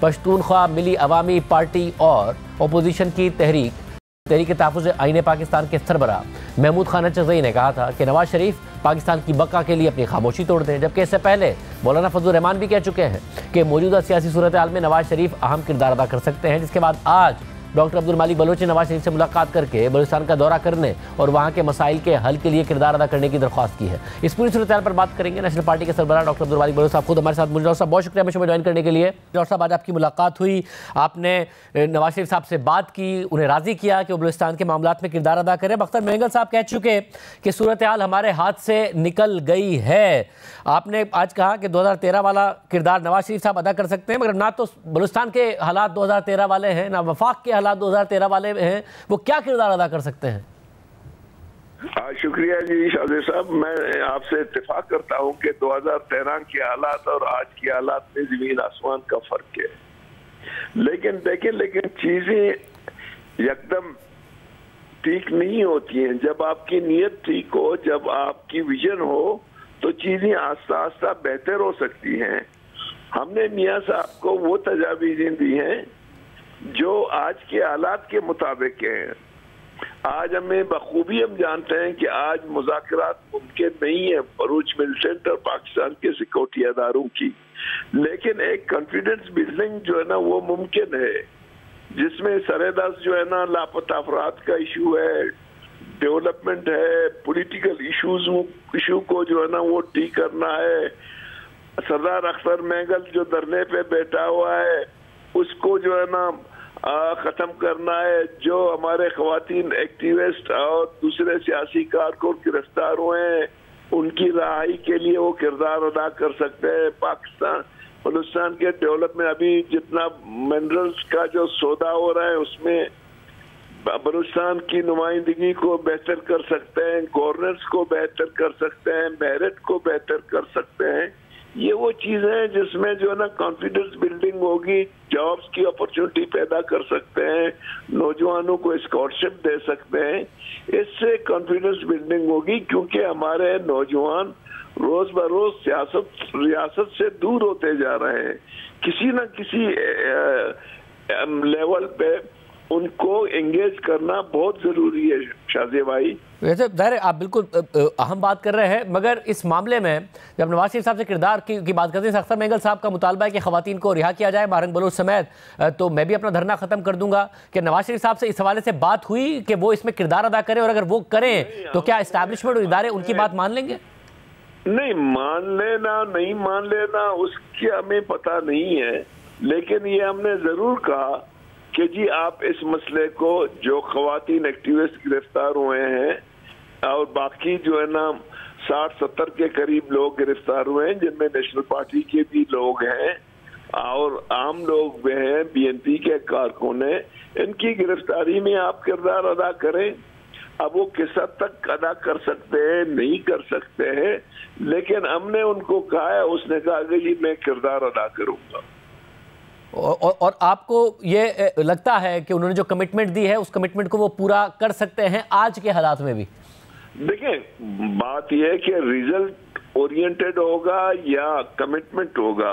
पश्तूनख्वा मिली अवामी पार्टी और अपोजिशन की तहरीक तहफ़्फ़ुज़ आईन पाकिस्तान के सरबराह महमूद खान चज़ई ने कहा था कि नवाज शरीफ पाकिस्तान की बका के लिए अपनी खामोशी तोड़ दें, जबकि इससे पहले मौलाना फजलुर रहमान भी कह चुके हैं कि मौजूदा सियासी सूरत हाल में नवाज शरीफ अहम किरदार अदा कर सकते हैं। जिसके बाद आज डॉक्टर अब्दुल मालिक बलोच ने नवाज शरीफ से मुलाकात करके बलूचिस्तान का दौरा करने और वहाँ के मसाइल के हल के लिए किरदार अदा करने की दरख्वास्त की है। इस पूरी सूरत हाल पर बात करेंगे नेशनल पार्टी के सरबराह डॉक्टर अब्दुल मालिक बलोच साहब खुद हमारे साथ मौजूद। डॉक्टर साहब बहुत शुक्रिया हमें ज्वाइन करने के लिए। डॉक्टर साहब आज आपकी मुलाकात हुई, आपने नवाज शरीफ साहब से बात की, उन्हें राज़ी किया कि वो बलूचिस्तान के मामलात में किरदार अदा करें। अख्तर बेंगल साहब कह चुके कि सूरत हाल हमारे हाथ से निकल गई है। आपने आज कहा कि 2013 वाला किरदार नवाज शरीफ साहब अदा कर सकते हैं, मगर ना तो बलूचिस्तान के हालात 2013 वाले हैं, ना वफाक के हालात 2013 वाले हैं, वो क्या किरदार अदा कर सकते हैं? शुक्रिया जी शाहज़ेब साहब, मैं आपसे इत्तेफाक करता हूं कि 2013 के हालात और आज के हालात में जमीन आसमान का फर्क है। लेकिन देखें, चीजें एकदम ठीक नहीं होती हैं। जब आपकी नीयत ठीक हो, जब आपकी विजन हो, तो चीजें आस्ता आस्ता बेहतर हो सकती हैं। हमने मियां साहब को वो तजावीज़ें दी हैं जो आज के हालात के मुताबिक हैं। आज हमें बखूबी हम जानते हैं कि आज मुज़ाकरात मुमकिन नहीं है भरूच मिलिटेंट और पाकिस्तान के सिक्योरिटी अदारों की, लेकिन एक कॉन्फिडेंस बिल्डिंग जो है ना वो मुमकिन है, जिसमें सरेदस्त जो है ना लापता अफराद का इशू है, डेवलपमेंट है, पॉलिटिकल इशू को जो है ना वो ठीक करना है, सरदार अख्तर महंगल जो धरने पे बैठा हुआ है उसको जो है ना खत्म करना है, जो हमारे खवातीन एक्टिविस्ट और दूसरे सियासी कारकुन गिरफ्तार हुए हैं उनकी रहाई के लिए वो किरदार अदा कर सकते हैं। बलूचिस्तान के डेवलपमेंट, अभी जितना मिनरल्स का जो सौदा हो रहा है उसमें बलूचिस्तान की नुमाइंदगी को बेहतर कर सकते हैं, गवर्नेंस को बेहतर कर सकते हैं, मेरिट को बेहतर कर सकते हैं। ये वो चीजें हैं जिसमें जो है ना कॉन्फिडेंस बिल्डिंग होगी, जॉब्स की अपॉर्चुनिटी पैदा कर सकते हैं, नौजवानों को स्कॉलरशिप दे सकते हैं, इससे कॉन्फिडेंस बिल्डिंग होगी। क्योंकि हमारे नौजवान रोज बरोज रियासत से दूर होते जा रहे हैं। किसी न किसी लेवल पे उनको एंगेज करना बहुत जरूरी है शाहज़ेब भाई। वैसे ज़ाहिर आप बिल्कुल अहम बात कर रहे हैं, मगर इस मामले में जब नवाज शरीफ साहब से किरदार की बात करते हैं, अख्तर महंगल साहब का मुतालबा है कि ख़वातीन को रिहा किया जाए मारंग बलोच समेत, तो मैं भी अपना धरना ख़त्म कर दूंगा। कि नवाज शरीफ साहब से इस हवाले से बात हुई कि वो इसमें किरदार अदा करें, और अगर वो करें तो क्या इस्टेब्लिशमेंट और इदारे उनकी बात मान लेंगे? नहीं मान लेना, नहीं मान लेना उसकी हमें पता नहीं है, लेकिन ये हमने जरूर कहा कि जी आप इस मसले को, जो खवातीन एक्टिविस्ट गिरफ्तार हुए हैं और बाकी जो है ना 60-70 के करीब लोग गिरफ्तार हुए हैं, जिनमें नेशनल पार्टी के भी लोग हैं और आम लोग भी हैं, बीएनपी के कारकुन हैं, इनकी गिरफ्तारी में आप किरदार अदा करें। अब वो किस हद तक अदा कर सकते हैं, नहीं कर सकते हैं, लेकिन हमने उनको कहा है, उसने कहा कि जी मैं किरदार अदा करूंगा। और आपको ये लगता है कि उन्होंने जो कमिटमेंट दी है उस कमिटमेंट को वो पूरा कर सकते हैं आज के हालात में भी? देखें, बात यह है कि रिजल्ट ओरिएंटेड होगा या कमिटमेंट होगा।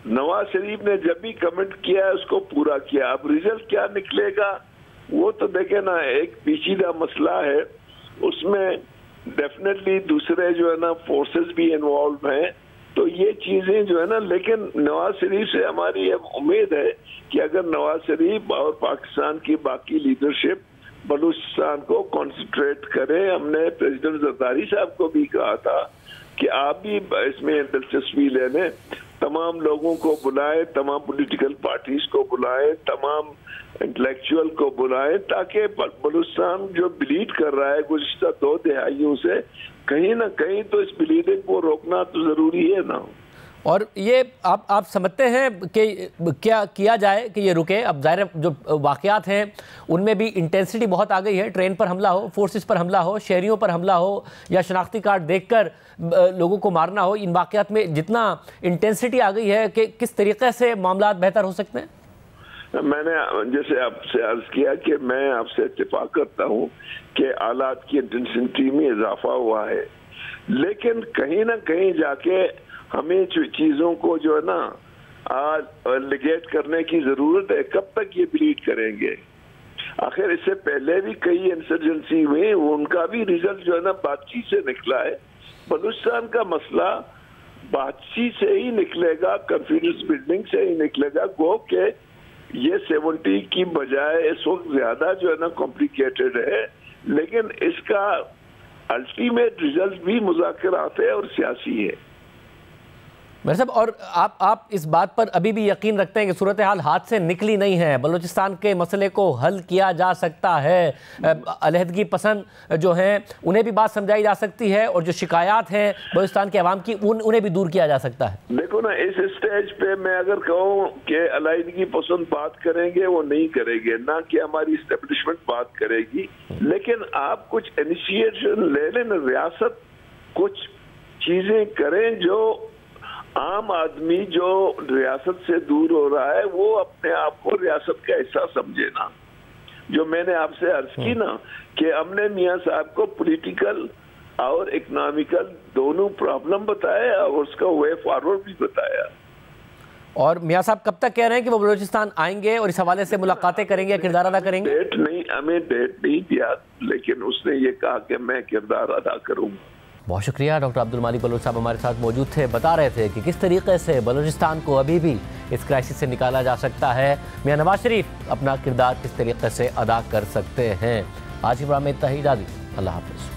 नवाज शरीफ ने जब भी कमिट किया है उसको पूरा किया। अब रिजल्ट क्या निकलेगा वो तो देखे ना, एक पेचीदा मसला है, उसमें डेफिनेटली दूसरे जो है ना फोर्सेस भी इन्वॉल्व हैं, तो ये चीजें जो है ना, लेकिन नवाज शरीफ से हमारी उम्मीद है कि अगर नवाज शरीफ और पाकिस्तान की बाकी लीडरशिप बलूचिस्तान को कंसंट्रेट करे। हमने प्रेसिडेंट जरदारी साहब को भी कहा था कि आप भी इसमें दिलचस्पी ले लें, तमाम लोगों को बुलाएं, तमाम पॉलिटिकल पार्टीज को बुलाएं, तमाम इंटेलेक्चुअल को बुलाएं, ताकि बलूचिस्तान जो ब्लीड कर रहा है गुज़िश्ता 2 दहाइयों से, कहीं ना कहीं तो इस ब्लीडिंग को रोकना तो जरूरी है ना। और ये आप समझते हैं कि क्या किया जाए कि ये रुके? अब ज़ाहिर जो वाक़यात हैं उनमें भी इंटेंसिटी बहुत आ गई है, ट्रेन पर हमला हो, फोर्सेस पर हमला हो, शहरियों पर हमला हो, या शनाख्ती कार्ड देखकर लोगों को मारना हो, इन वाक़यात में जितना इंटेंसिटी आ गई है कि किस तरीके से मामला बेहतर हो सकते हैं? मैंने जैसे आपसे अर्ज किया कि मैं आपसे इत्तेफाक करता हूँ कि हालात की इंटेंसिटी में इजाफा हुआ है, लेकिन कहीं ना कहीं जाके हमें चीजों को जो है ना लिगेट करने की जरूरत है। कब तक ये ब्लीड करेंगे? आखिर इससे पहले भी कई इंसर्जेंसी हुए, उनका भी रिजल्ट जो है ना बातचीत से निकला है। बलूचिस्तान का मसला बातचीत से ही निकलेगा, कॉन्फिडेंस बिल्डिंग से ही निकलेगा। गो के ये 70 की बजाय इस वक्त ज्यादा जो है ना कॉम्प्लिकेटेड है, लेकिन इसका अल्टीमेट रिजल्ट भी मुज़ाकरात है और सियासी है। मेरे साहब, और आप इस बात पर अभी भी यकीन रखते हैं कि सूरत हाल हाथ से निकली नहीं है, बलूचिस्तान के मसले को हल किया जा सकता है, अलहदगी पसंद जो हैं उन्हें भी बात समझाई जा सकती है और जो शिकायत हैं बलूचिस्तान के अवाम की उन्हें भी दूर किया जा सकता है? देखो ना, इस स्टेज पे मैं अगर कहूँ कि अलहदगी पसंद बात करेंगे, वो नहीं करेंगे, ना कि हमारी इस्टेब्लिशमेंट बात करेगी, लेकिन आप कुछ इनिशिएशन ले लें, रियासत कुछ चीजें करें जो आम आदमी जो रियासत से दूर हो रहा है वो अपने आप को रियासत का हिस्सा समझे ना। जो मैंने आपसे अर्ज की ना कि हमने मियां साहब को पॉलिटिकल और इकोनॉमिकल दोनों प्रॉब्लम बताया और उसका वे फॉरवर्ड भी बताया। और मियां साहब कब तक कह रहे हैं कि वो बलूचिस्तान आएंगे और इस हवाले से मुलाकातें करेंगे या किरदार अदा करेंगे? डेट नहीं, हमें डेट नहीं दिया, लेकिन उसने ये कहा कि मैं किरदार अदा करूंगा। बहुत शुक्रिया। डॉक्टर अब्दुल मालिक बलोच साहब हमारे साथ मौजूद थे, बता रहे थे कि किस तरीके से बलूचिस्तान को अभी भी इस क्राइसिस से निकाला जा सकता है, मियां नवाज शरीफ अपना किरदार किस तरीके से अदा कर सकते हैं। आज की प्रोग्राम में इतना ही, इजाज़त, अल्लाह हाफ़िज़।